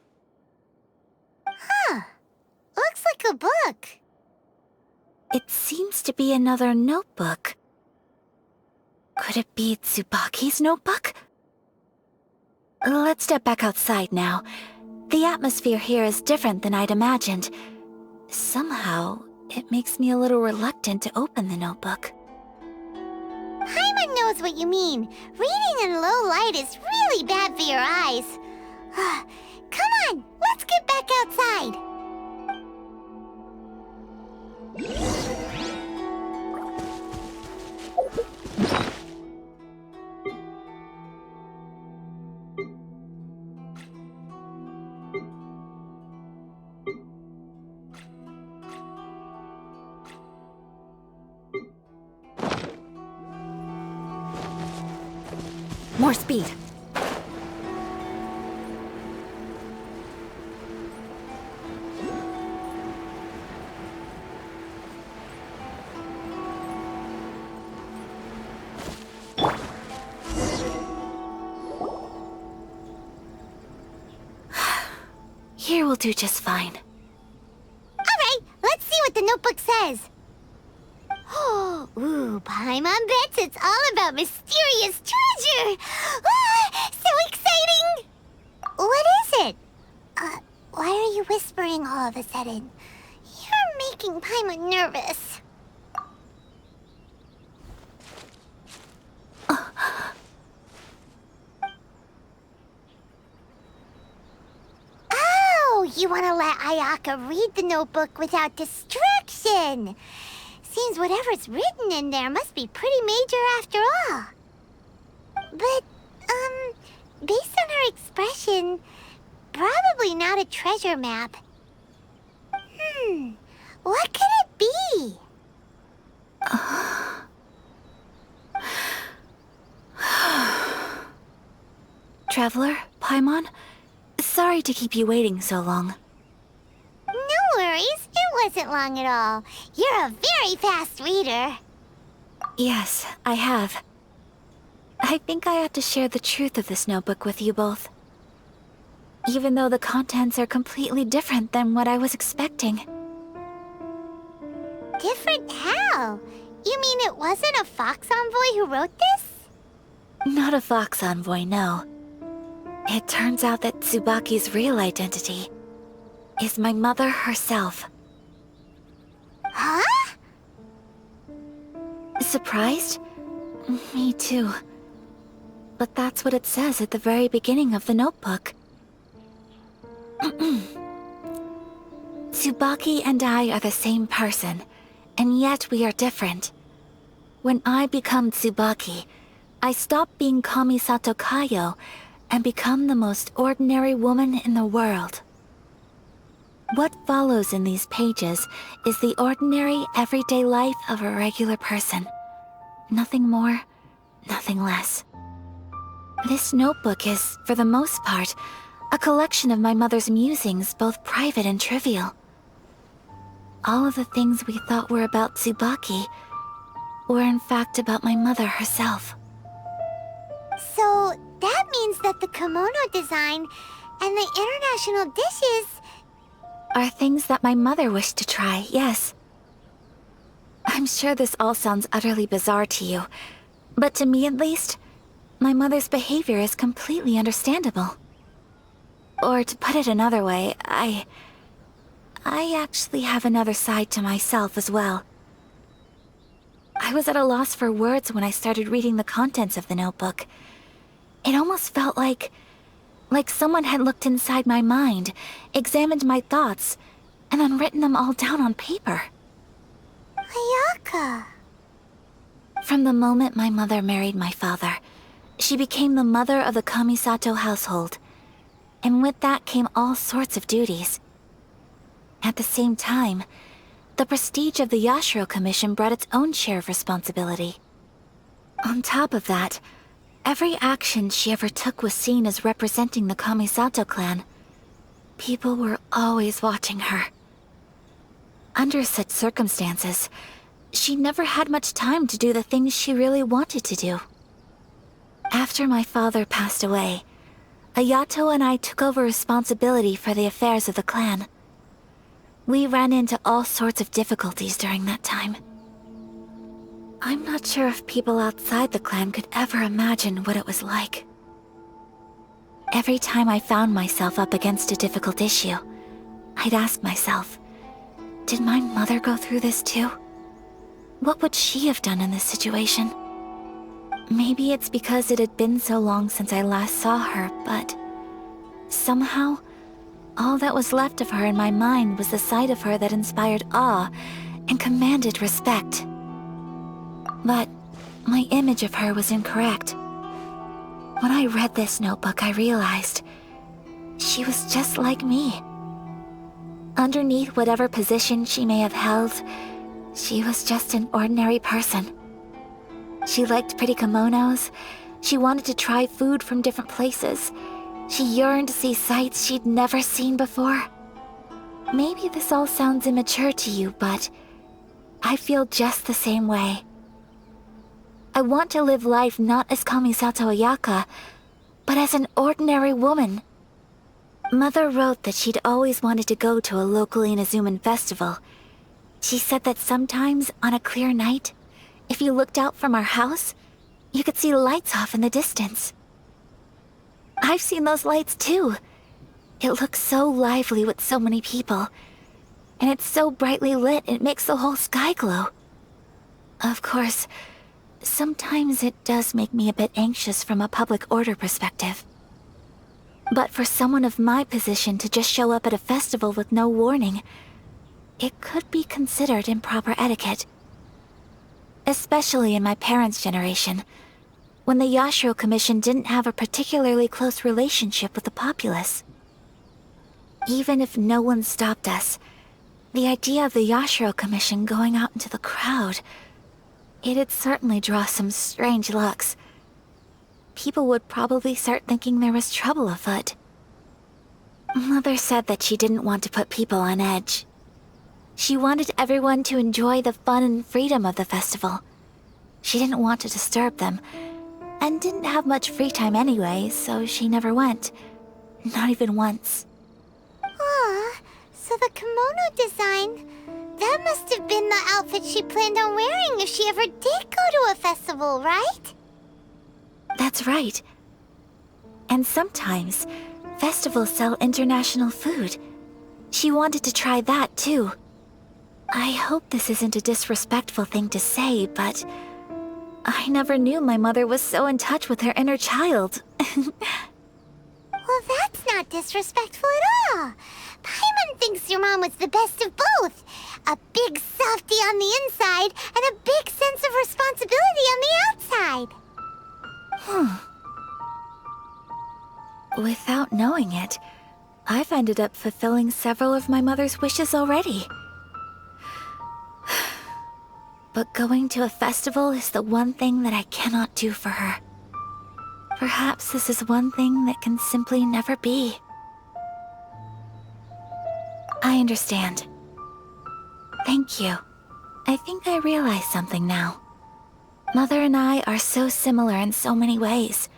Huh. Looks like a book. It seems to be another notebook. Could it be Tsubaki's notebook? Let's step back outside now. The atmosphere here is different than I'd imagined. Somehow, it makes me a little reluctant to open the notebook. Paimon knows what you mean. Reading in low light is really bad for your eyes. Come on, let's get back outside. More speed. Here will do just fine. All right, let's see what the notebook says. Ooh, Paimon bets it's all about mysterious treasure! Ah, so exciting! What is it? Why are you whispering all of a sudden? You're making Paimon nervous. Oh, you want to let Ayaka read the notebook without distraction. Seems whatever's written in there must be pretty major after all. But, based on her expression, probably not a treasure map. What could it be? Traveler, Paimon, sorry to keep you waiting so long. wasn't long at all. You're a very fast reader. Yes, I have. I think I have to share the truth of this notebook with you both. Even though the contents are completely different than what I was expecting. Different how? You mean it wasn't a Fox Envoy who wrote this? Not a Fox Envoy, no. It turns out that Tsubaki's real identity is my mother herself. Huh? Surprised? Me too. But that's what it says at the very beginning of the notebook. Tsubaki and I are the same person, and yet we are different. When I become Tsubaki, I stop being Kamisato Kayo and become the most ordinary woman in the world. What follows in these pages is the ordinary, everyday life of a regular person. Nothing more, nothing less. This notebook is, for the most part, a collection of my mother's musings, both private and trivial. All of the things we thought were about Tsubaki were in fact about my mother herself. So, that means that the kimono design and the international dishes... Are things that my mother wished to try, yes. I'm sure this all sounds utterly bizarre to you, but to me at least, my mother's behavior is completely understandable. Or to put it another way, I actually have another side to myself as well. I was at a loss for words when I started reading the contents of the notebook. It almost felt like someone had looked inside my mind, examined my thoughts, and then written them all down on paper. Ayaka. From the moment my mother married my father, she became the mother of the Kamisato household. And with that came all sorts of duties. At the same time, the prestige of the Yashiro Commission brought its own share of responsibility. On top of that, every action she ever took was seen as representing the Kamisato clan. People were always watching her. Under such circumstances, she never had much time to do the things she really wanted to do. After my father passed away, Ayato and I took over responsibility for the affairs of the clan. We ran into all sorts of difficulties during that time. I'm not sure if people outside the clan could ever imagine what it was like. Every time I found myself up against a difficult issue, I'd ask myself, did my mother go through this too? What would she have done in this situation? Maybe it's because it had been so long since I last saw her, but somehow, all that was left of her in my mind was the side of her that inspired awe and commanded respect. But my image of her was incorrect. When I read this notebook, I realized she was just like me. Underneath whatever position she may have held, she was just an ordinary person. She liked pretty kimonos. She wanted to try food from different places. She yearned to see sights she'd never seen before. Maybe this all sounds immature to you, but I feel just the same way. I want to live life not as Kamisato Ayaka, but as an ordinary woman. Mother wrote that she'd always wanted to go to a local Inazuman festival. She said that sometimes, on a clear night, if you looked out from our house, you could see lights off in the distance. I've seen those lights too. It looks so lively with so many people. And it's so brightly lit, it makes the whole sky glow. Of course, sometimes it does make me a bit anxious from a public order perspective. But for someone of my position to just show up at a festival with no warning, it could be considered improper etiquette. Especially in my parents' generation, when the Yashiro Commission didn't have a particularly close relationship with the populace. Even if no one stopped us, the idea of the Yashiro Commission going out into the crowd, it'd certainly draw some strange looks. People would probably start thinking there was trouble afoot. Mother said that she didn't want to put people on edge. She wanted everyone to enjoy the fun and freedom of the festival. She didn't want to disturb them, and didn't have much free time anyway, so she never went. Not even once. Aw, so the kimono design, that must have been the outfit she planned on wearing if she ever did go to a festival, right? That's right. And sometimes, festivals sell international food. She wanted to try that too. I hope this isn't a disrespectful thing to say, but I never knew my mother was so in touch with her inner child. Well, that's not disrespectful at all. Paimon thinks your mom was the best of both. A big softie on the inside and a big sense of responsibility on the outside. Without knowing it, I've ended up fulfilling several of my mother's wishes already. But going to a festival is the one thing that I cannot do for her. Perhaps this is one thing that can simply never be. I understand. Thank you. I think I realize something now. Mother and I are so similar in so many ways.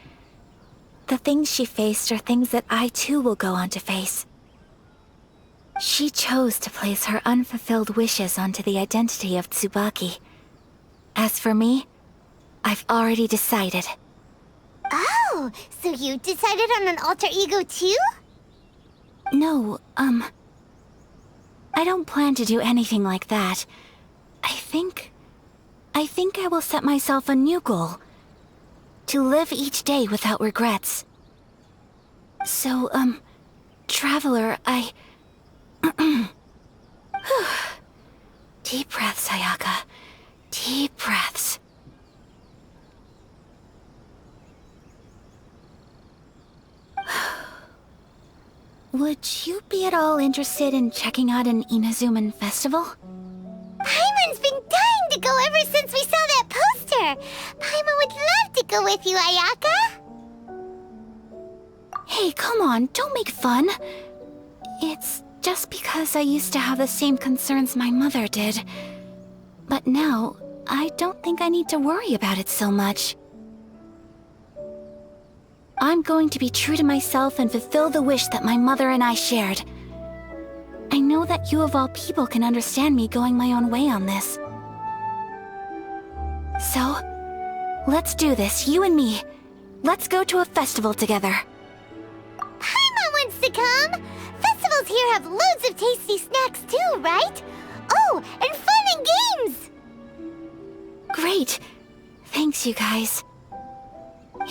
The things she faced are things that I too will go on to face. She chose to place her unfulfilled wishes onto the identity of Tsubaki. As for me, I've already decided. Oh, so you decided on an alter ego too? No, I don't plan to do anything like that. I think I will set myself a new goal. To live each day without regrets. So, Traveler, Deep breaths, Ayaka. Deep breaths. Would you be at all interested in checking out an Inazuman festival? Paimon's been dying to go ever since we saw that poster. Paimon would love to go with you, Ayaka. Hey, come on, don't make fun. It's just because I used to have the same concerns my mother did. But now, I don't think I need to worry about it so much. I'm going to be true to myself and fulfill the wish that my mother and I shared. I know that you of all people can understand me going my own way on this. So, let's do this, you and me. Let's go to a festival together. Paimon wants to come. Festivals here have loads of tasty snacks too, right? Oh, and fun and games! Great. Thanks, you guys.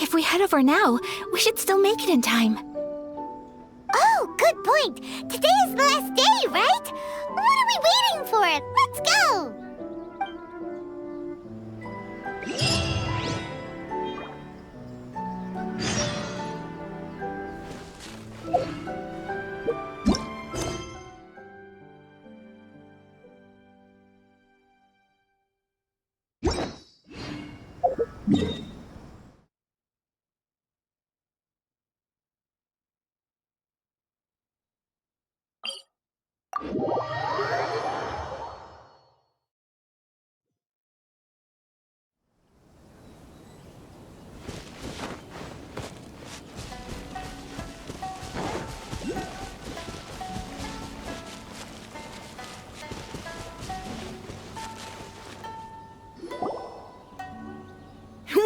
If we head over now, we should still make it in time. Oh, good point. Today is the last day, right? What are we waiting for? Let's go!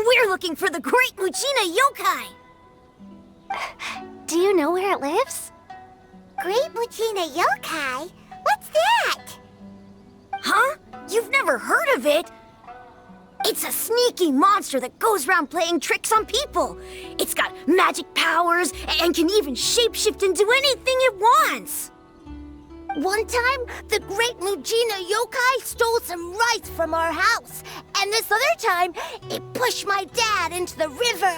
We're looking for the Great Mujina Yokai! Do you know where it lives? Great Mujina Yokai? What's that? Huh? You've never heard of it? It's a sneaky monster that goes around playing tricks on people. It's got magic powers and can even shapeshift into anything it wants. One time, the Great Mujina Yokai stole some rice from our house. And this other time, it pushed my dad into the river.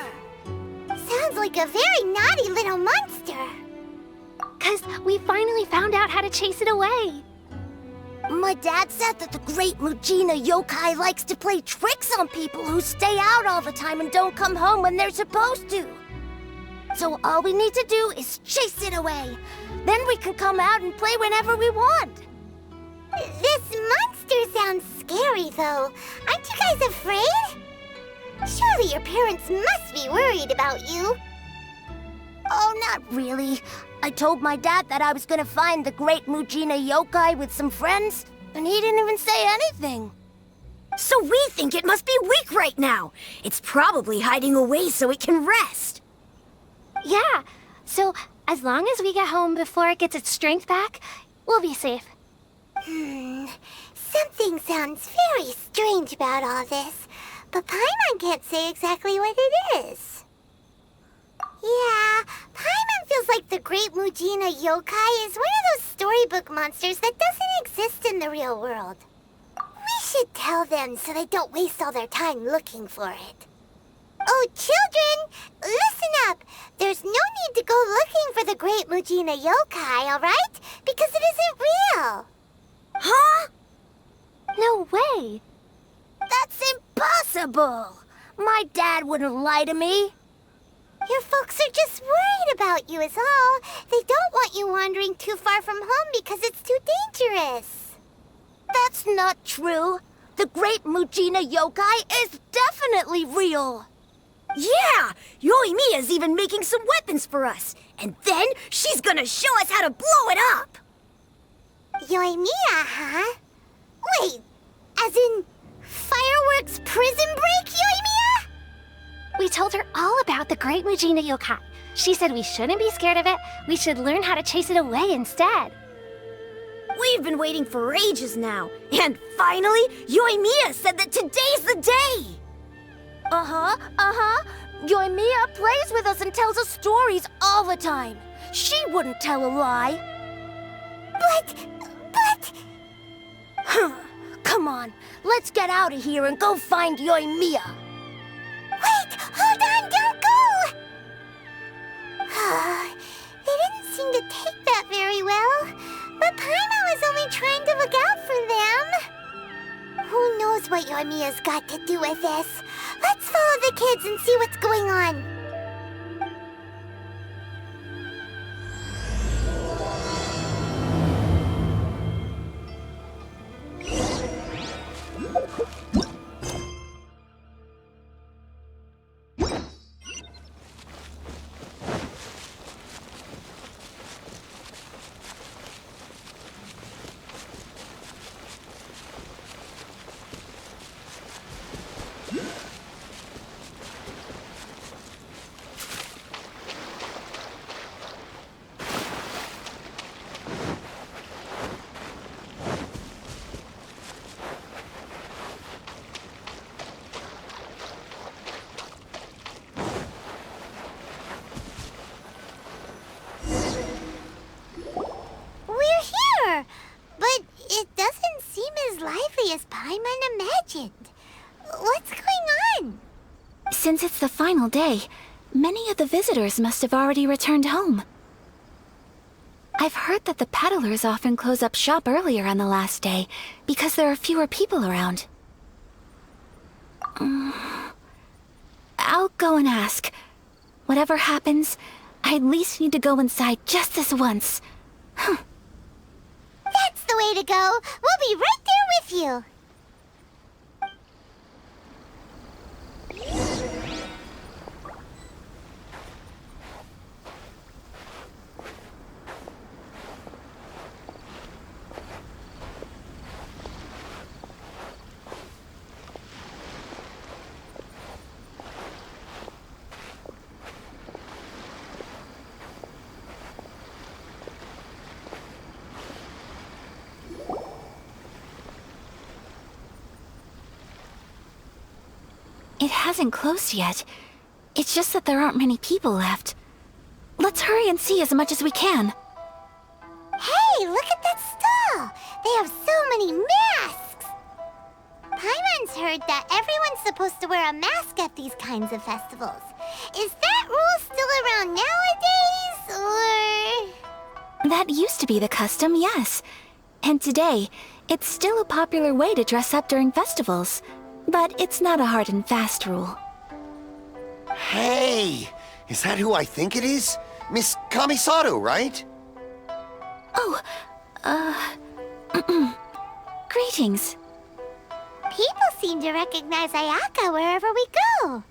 Sounds like a very naughty little monster. 'Cause we finally found out how to chase it away. My dad said that the Great Mujina Yokai likes to play tricks on people who stay out all the time and don't come home when they're supposed to. So all we need to do is chase it away. Then we can come out and play whenever we want. This monster sounds scary, though. Aren't you guys afraid? Surely your parents must be worried about you. Oh, not really. I told my dad that I was gonna find the great Mujina yokai with some friends, and he didn't even say anything. So we think it must be weak right now. It's probably hiding away so it can rest. Yeah, so as long as we get home before it gets its strength back, we'll be safe. Something sounds very strange about all this, but Paimon can't say exactly what it is. Yeah, Paimon feels like the great Mujina yokai is one of those storybook monsters that doesn't exist in the real world. We should tell them so they don't waste all their time looking for it. Oh, children, listen up. There's no need to go looking for the great Mujina yokai, alright? Because it isn't real. Huh? No way. That's impossible! My dad wouldn't lie to me. Your folks are just worried about you is all. They don't want you wandering too far from home because it's too dangerous. That's not true. The great Mujina yokai is definitely real. Yeah! Yoimiya's even making some weapons for us. And then she's gonna show us how to blow it up! Yoimiya, huh? Wait, as in fireworks prison break, Yoimiya? We told her all about the great Mujina yokai. She said we shouldn't be scared of it. We should learn how to chase it away instead. We've been waiting for ages now. And finally, Yoimiya said that today's the day! Yoimiya plays with us and tells us stories all the time. She wouldn't tell a lie. But... Come on, let's get out of here and go find Yoimiya. Wait! Hold on! Don't go! They didn't seem to take that very well. But Paimon was only trying to look out for them. Who knows what Yoimiya's got to do with this? Let's follow the kids and see what's going on. But it doesn't seem as lively as Paimon imagined. What's going on? Since it's the final day, many of the visitors must have already returned home. I've heard that the peddlers often close up shop earlier on the last day because there are fewer people around. I'll go and ask. Whatever happens, I at least need to go inside just this once. That's the way to go. We'll be right there with you. It hasn't closed yet. It's just that there aren't many people left. Let's hurry and see as much as we can. Hey, look at that stall! They have so many masks! Paimon's heard that everyone's supposed to wear a mask at these kinds of festivals. Is that rule still around nowadays, or...? That used to be the custom, yes. And today, it's still a popular way to dress up during festivals. But it's not a hard and fast rule. Hey! Is that who I think it is? Miss Kamisato, right? Oh, Greetings. People seem to recognize Ayaka wherever we go.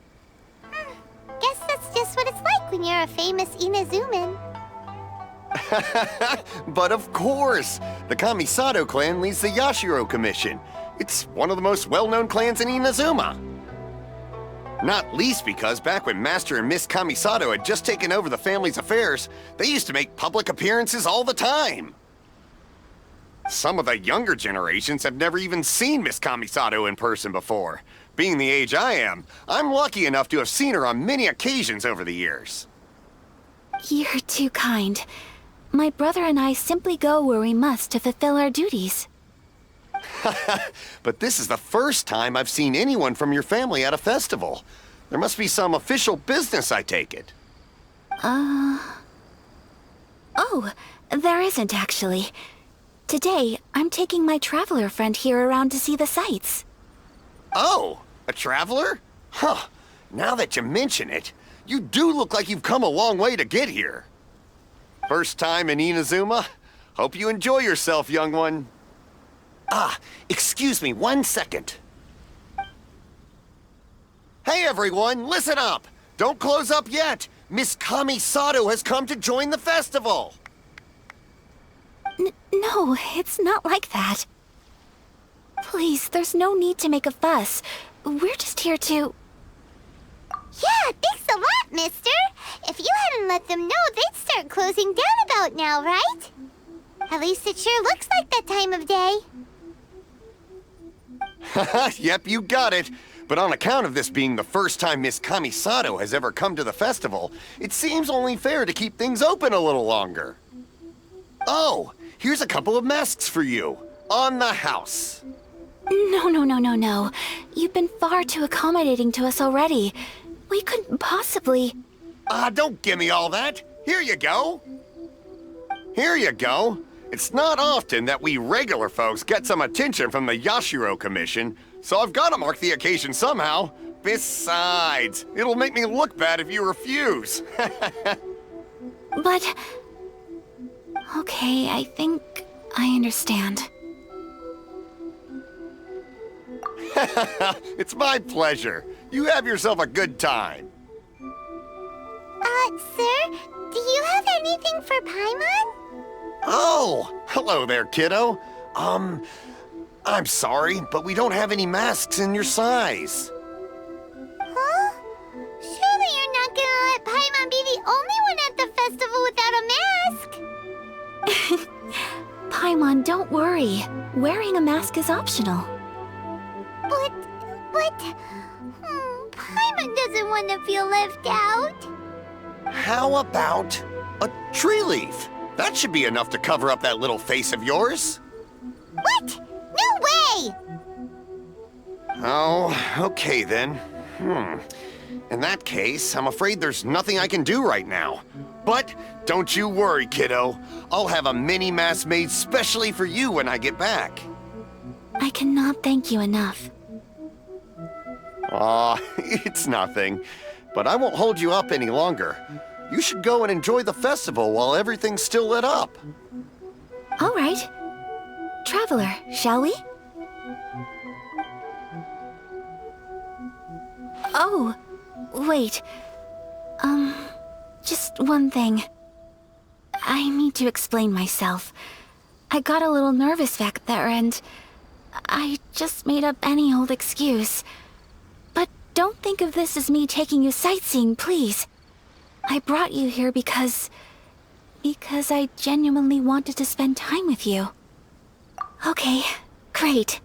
Guess that's just what it's like when you're a famous Inazuman. But of course! The Kamisato clan leads the Yashiro Commission. It's one of the most well-known clans in Inazuma. Not least because back when Master and Miss Kamisato had just taken over the family's affairs, they used to make public appearances all the time. Some of the younger generations have never even seen Miss Kamisato in person before. Being the age I am, I'm lucky enough to have seen her on many occasions over the years. You're too kind. My brother and I simply go where we must to fulfill our duties. But this is the first time I've seen anyone from your family at a festival. There must be some official business, I take it. Oh, there isn't actually. Today, I'm taking my traveler friend here around to see the sights. Oh, a traveler? Huh. Now that you mention it, you do look like you've come a long way to get here. First time in Inazuma? Hope you enjoy yourself, young one. Ah, excuse me 1 second. Hey everyone, listen up! Don't close up yet! Miss Kamisato has come to join the festival! No, it's not like that. Please, there's no need to make a fuss. We're just here to... Yeah, thanks a lot, mister. If you hadn't let them know, they'd start closing down about now, right? At least it sure looks like that time of day. Yep, you got it. But on account of this being the first time Miss Kamisato has ever come to the festival, it seems only fair to keep things open a little longer. Oh, here's a couple of masks for you. On the house. No. You've been far too accommodating to us already. We couldn't possibly... Don't give me all that. Here you go. Here you go. It's not often that we regular folks get some attention from the Yashiro Commission, so I've got to mark the occasion somehow. Besides, it'll make me look bad if you refuse. But... Okay, I think I understand. It's my pleasure. You have yourself a good time. Sir, do you have anything for Paimon? Oh, hello there, kiddo. I'm sorry, but we don't have any masks in your size. Huh? Surely you're not gonna let Paimon be the only one at the festival without a mask? Paimon, don't worry. Wearing a mask is optional. But... Paimon doesn't want to feel left out. How about a tree leaf? That should be enough to cover up that little face of yours. What? No way! Oh, okay then. In that case, I'm afraid there's nothing I can do right now. But don't you worry, kiddo. I'll have a mini mask made specially for you when I get back. I cannot thank you enough. Aw, it's nothing. But I won't hold you up any longer. You should go and enjoy the festival while everything's still lit up. All right. Traveler, shall we? Oh, wait. Just one thing. I need to explain myself. I got a little nervous back there and I just made up any old excuse. But don't think of this as me taking you sightseeing, please. I brought you here because I genuinely wanted to spend time with you. Okay, great.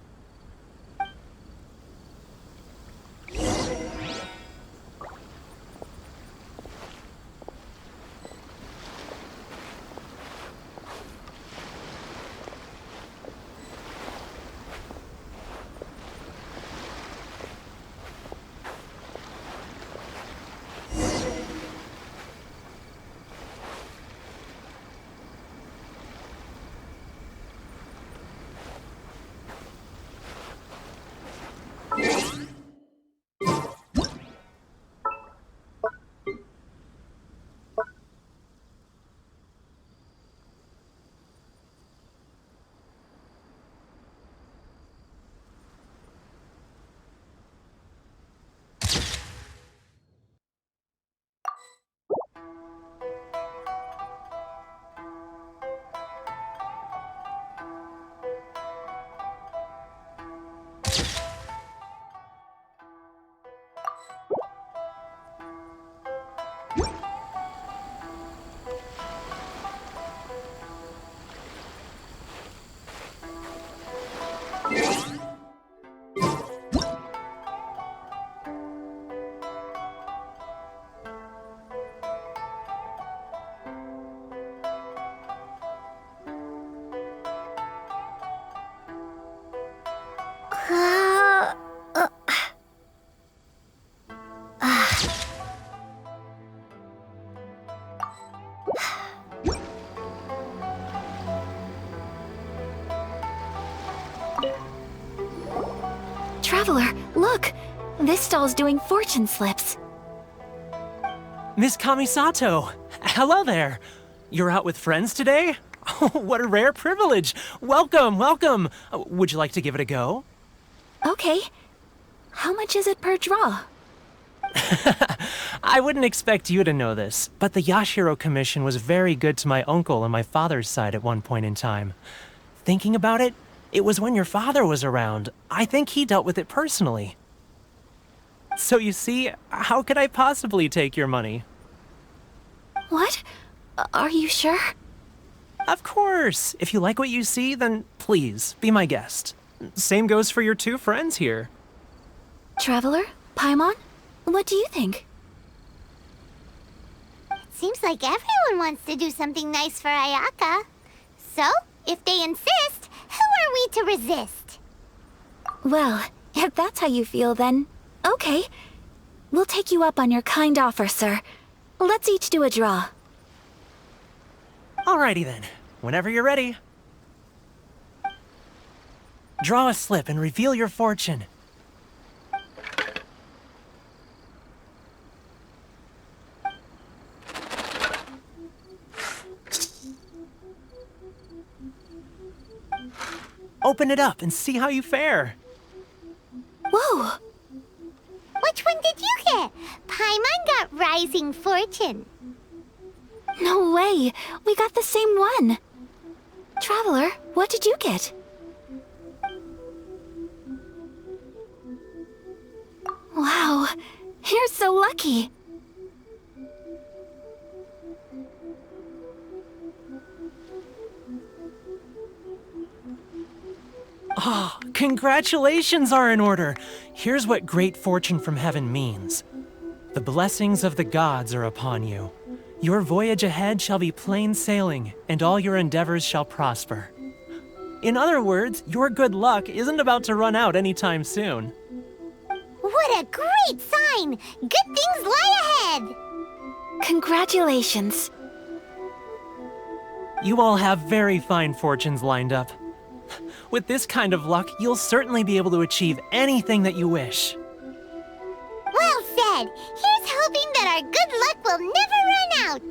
Traveler, look! This stall's doing fortune slips. Miss Kamisato! Hello there! You're out with friends today? Oh, what a rare privilege! Welcome, welcome! Would you like to give it a go? Okay. How much is it per draw? I wouldn't expect you to know this, but the Yashiro Commission was very good to my uncle on my father's side at one point in time. Thinking about it, it was when your father was around. I think he dealt with it personally. So you see, how could I possibly take your money? What? Are you sure? Of course! If you like what you see, then please, be my guest. Same goes for your two friends here. Traveler? Paimon? What do you think? Seems like everyone wants to do something nice for Ayaka. So, if they insist, who are we to resist? Well, if that's how you feel, then okay. We'll take you up on your kind offer, sir. Let's each do a draw. Alrighty then. Whenever you're ready. Draw a slip and reveal your fortune. Open it up and see how you fare. Whoa! Which one did you get? Paimon got Rising Fortune. No way! We got the same one! Traveler, what did you get? Wow, you're so lucky! Ah, congratulations are in order! Here's what great fortune from heaven means. The blessings of the gods are upon you. Your voyage ahead shall be plain sailing, and all your endeavors shall prosper. In other words, your good luck isn't about to run out anytime soon. What a great sign! Good things lie ahead! Congratulations. You all have very fine fortunes lined up. With this kind of luck, you'll certainly be able to achieve anything that you wish. Well said! Here's hoping that our good luck will never run out!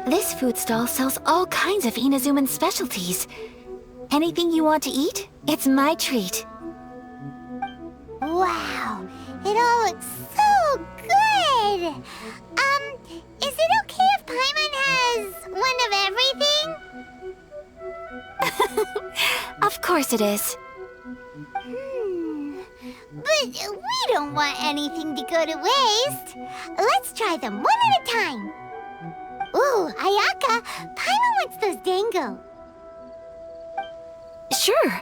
This food stall sells all kinds of Inazuman specialties. Anything you want to eat, it's my treat. Wow! It all looks so good! Is it okay if Paimon has one of everything? Of course it is. But we don't want anything to go to waste. Let's try them one at a time. Ooh, Ayaka, Paimon wants those dango. Sure.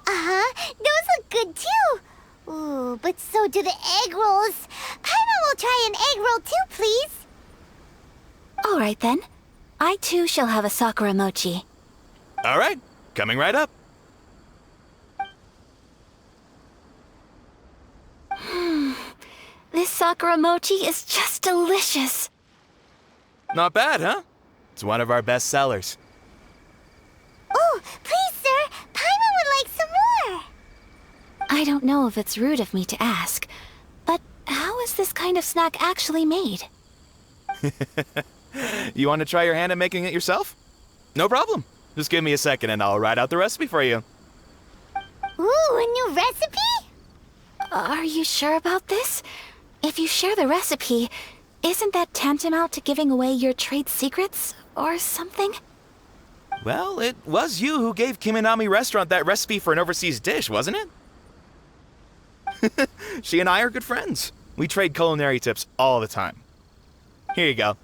Those look good too. Ooh, but so do the egg rolls. Paimon will try an egg roll too, please. All right then. I too shall have a Sakura mochi. All right, coming right up. This Sakura mochi is just delicious. Not bad, huh? It's one of our best sellers. Oh, please, sir. Paimon would like some more. I don't know if it's rude of me to ask, but how is this kind of snack actually made? You want to try your hand at making it yourself? No problem. Just give me a second and I'll write out the recipe for you. Ooh, a new recipe? Are you sure about this? If you share the recipe, isn't that tantamount to giving away your trade secrets or something? Well, it was you who gave Kiminami Restaurant that recipe for an overseas dish, wasn't it? She and I are good friends. We trade culinary tips all the time. Here you go.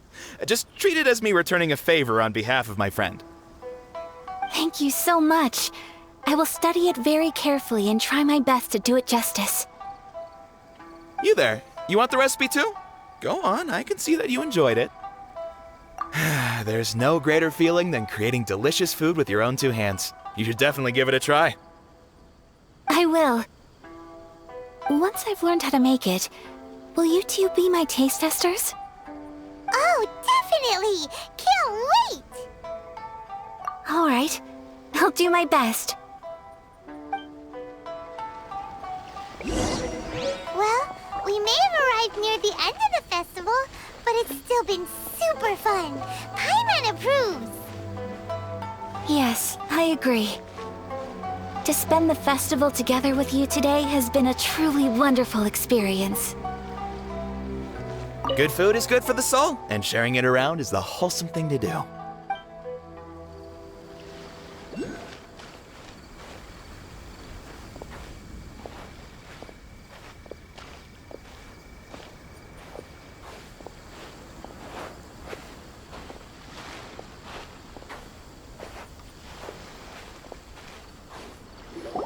Just treat it as me returning a favor on behalf of my friend. Thank you so much. I will study it very carefully and try my best to do it justice. You there, you want the recipe too? Go on, I can see that you enjoyed it. There's no greater feeling than creating delicious food with your own two hands. You should definitely give it a try. I will. Once I've learned how to make it, will you two be my taste testers? Oh, definitely! Can't wait! Alright, I'll do my best. Well, we may have arrived near the end of the festival, but it's still been super fun. Paimon approves. Yes, I agree. To spend the festival together with you today has been a truly wonderful experience. Good food is good for the soul, and sharing it around is the wholesome thing to do.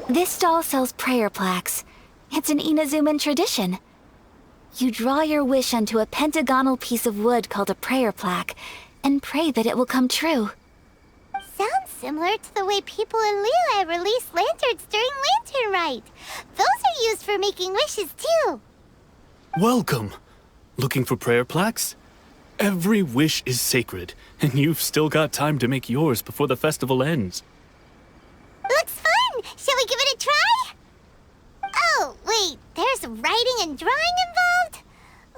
This stall sells prayer plaques. It's an Inazuman tradition. You draw your wish onto a pentagonal piece of wood called a prayer plaque, and pray that it will come true. Sounds similar to the way people in Liyue release lanterns during Lantern Rite. Those are used for making wishes, too. Welcome. Looking for prayer plaques? Every wish is sacred, and you've still got time to make yours before the festival ends. Looks fun! Shall we give it a try? Oh, wait, there's writing and drawing involved?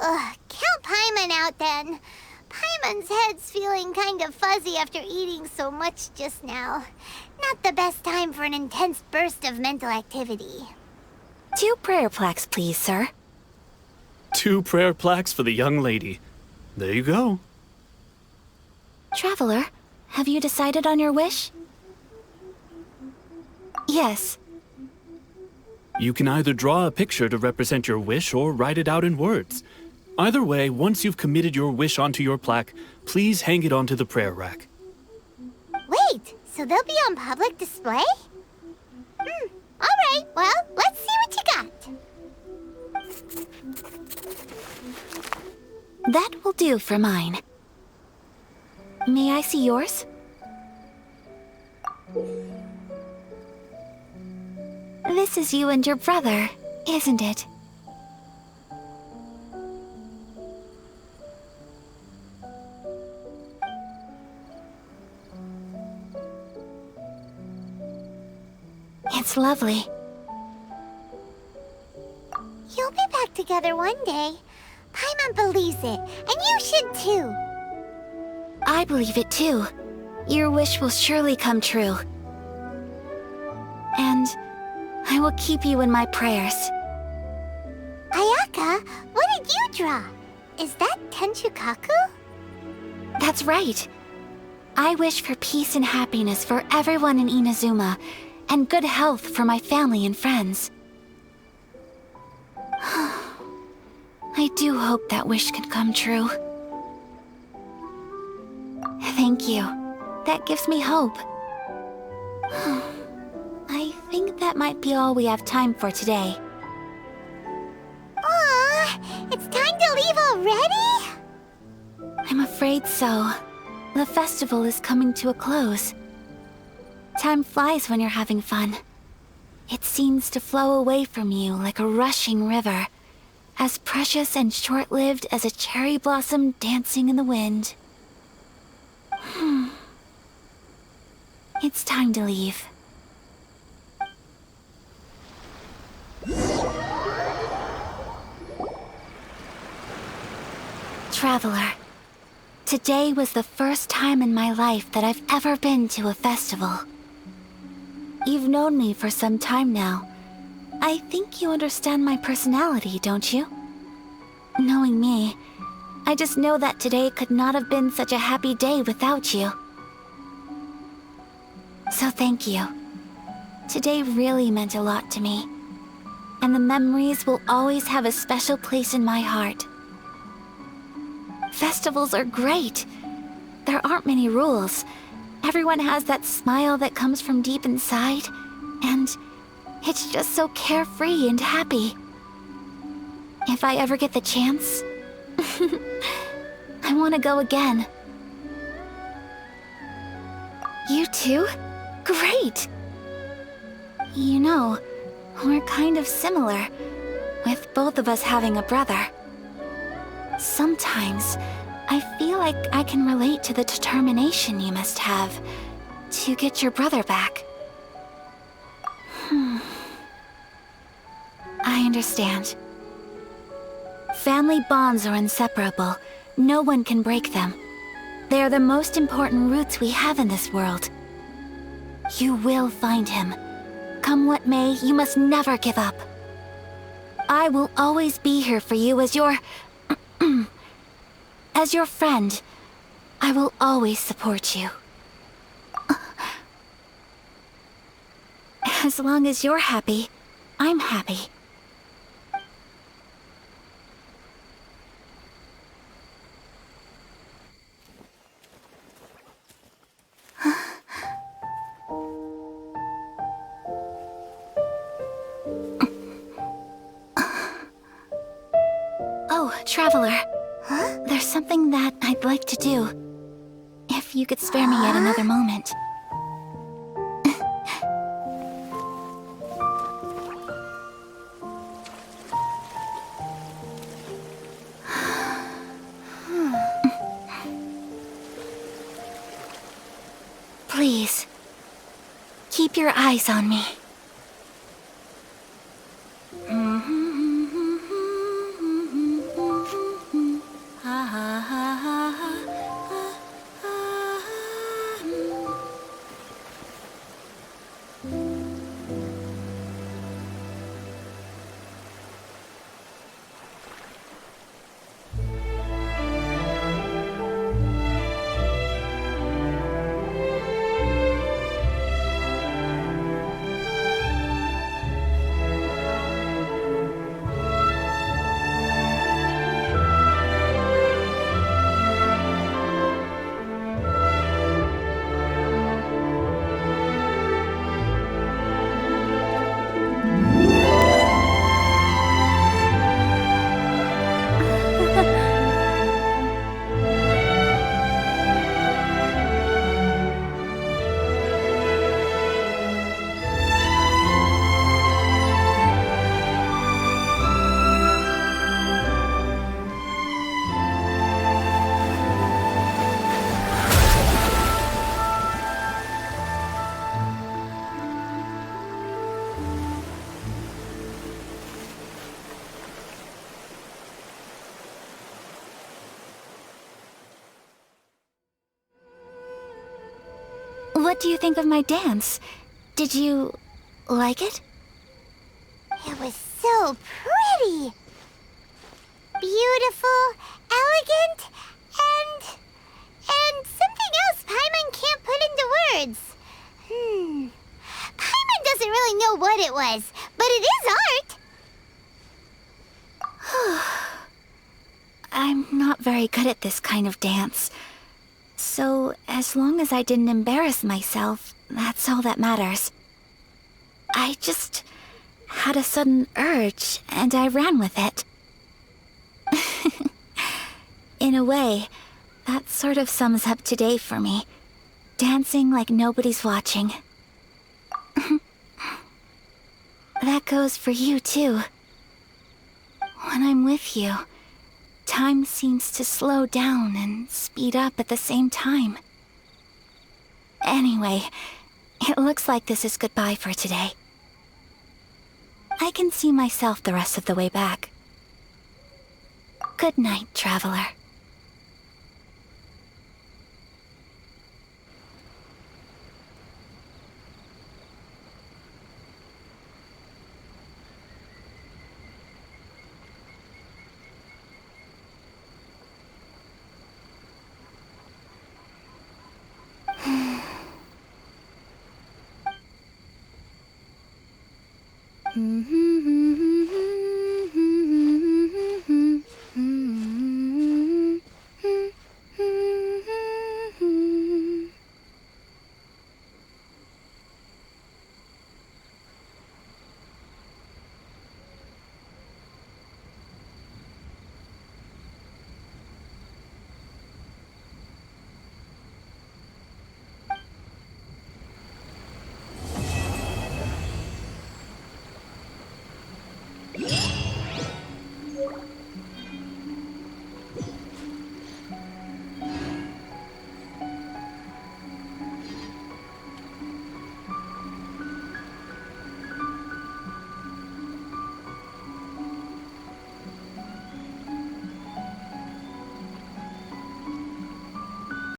Ugh, count Paimon out then. Paimon's head's feeling kind of fuzzy after eating so much just now. Not the best time for an intense burst of mental activity. 2 prayer plaques, please, sir. 2 prayer plaques for the young lady. There you go. Traveler, have you decided on your wish? Yes. You can either draw a picture to represent your wish or write it out in words. Either way, once you've committed your wish onto your plaque, please hang it onto the prayer rack. Wait, so they'll be on public display? Alright, well, let's see what you got. That will do for mine. May I see yours? This is you and your brother, isn't it? It's lovely. You'll be back together one day. Paimon believes it, and you should too. I believe it too. Your wish will surely come true. And I will keep you in my prayers. Ayaka, what did you draw? Is that Tenchukaku? That's right. I wish for peace and happiness for everyone in Inazuma, and good health for my family and friends. I do hope that wish can come true. Thank you. That gives me hope. I think that might be all we have time for today. Aw, it's time to leave already? I'm afraid so. The festival is coming to a close. Time flies when you're having fun. It seems to flow away from you like a rushing river, as precious and short-lived as a cherry blossom dancing in the wind. It's time to leave. Traveler, today was the first time in my life that I've ever been to a festival. You've known me for some time now. I think you understand my personality, don't you? Knowing me, I just know that today could not have been such a happy day without you. So thank you. Today really meant a lot to me. And the memories will always have a special place in my heart. Festivals are great. There aren't many rules. Everyone has that smile that comes from deep inside, and it's just so carefree and happy. If I ever get the chance, I want to go again. You too? Great! You know, we're kind of similar, with both of us having a brother. Sometimes, I feel like I can relate to the determination you must have to get your brother back. I understand. Family bonds are inseparable. No one can break them. They are the most important roots we have in this world. You will find him. Come what may, you must never give up. I will always be here for you as your... as your friend. I will always support you. As long as you're happy, I'm happy. Oh, Traveler. Huh? There's something that I'd like to do. If you could spare me yet another moment. Please, keep your eyes on me. What do you think of my dance? Did you like it? It was so pretty. Beautiful, elegant, and something else Paimon can't put into words. Paimon doesn't really know what it was, but it is art. I'm not very good at this kind of dance. So, as long as I didn't embarrass myself, that's all that matters. I just had a sudden urge, and I ran with it. In a way, that sort of sums up today for me. Dancing like nobody's watching. That goes for you, too. When I'm with you, time seems to slow down and speed up at the same time. Anyway, it looks like this is goodbye for today. I can see myself the rest of the way back. Good night, Traveler. Mm-hmm.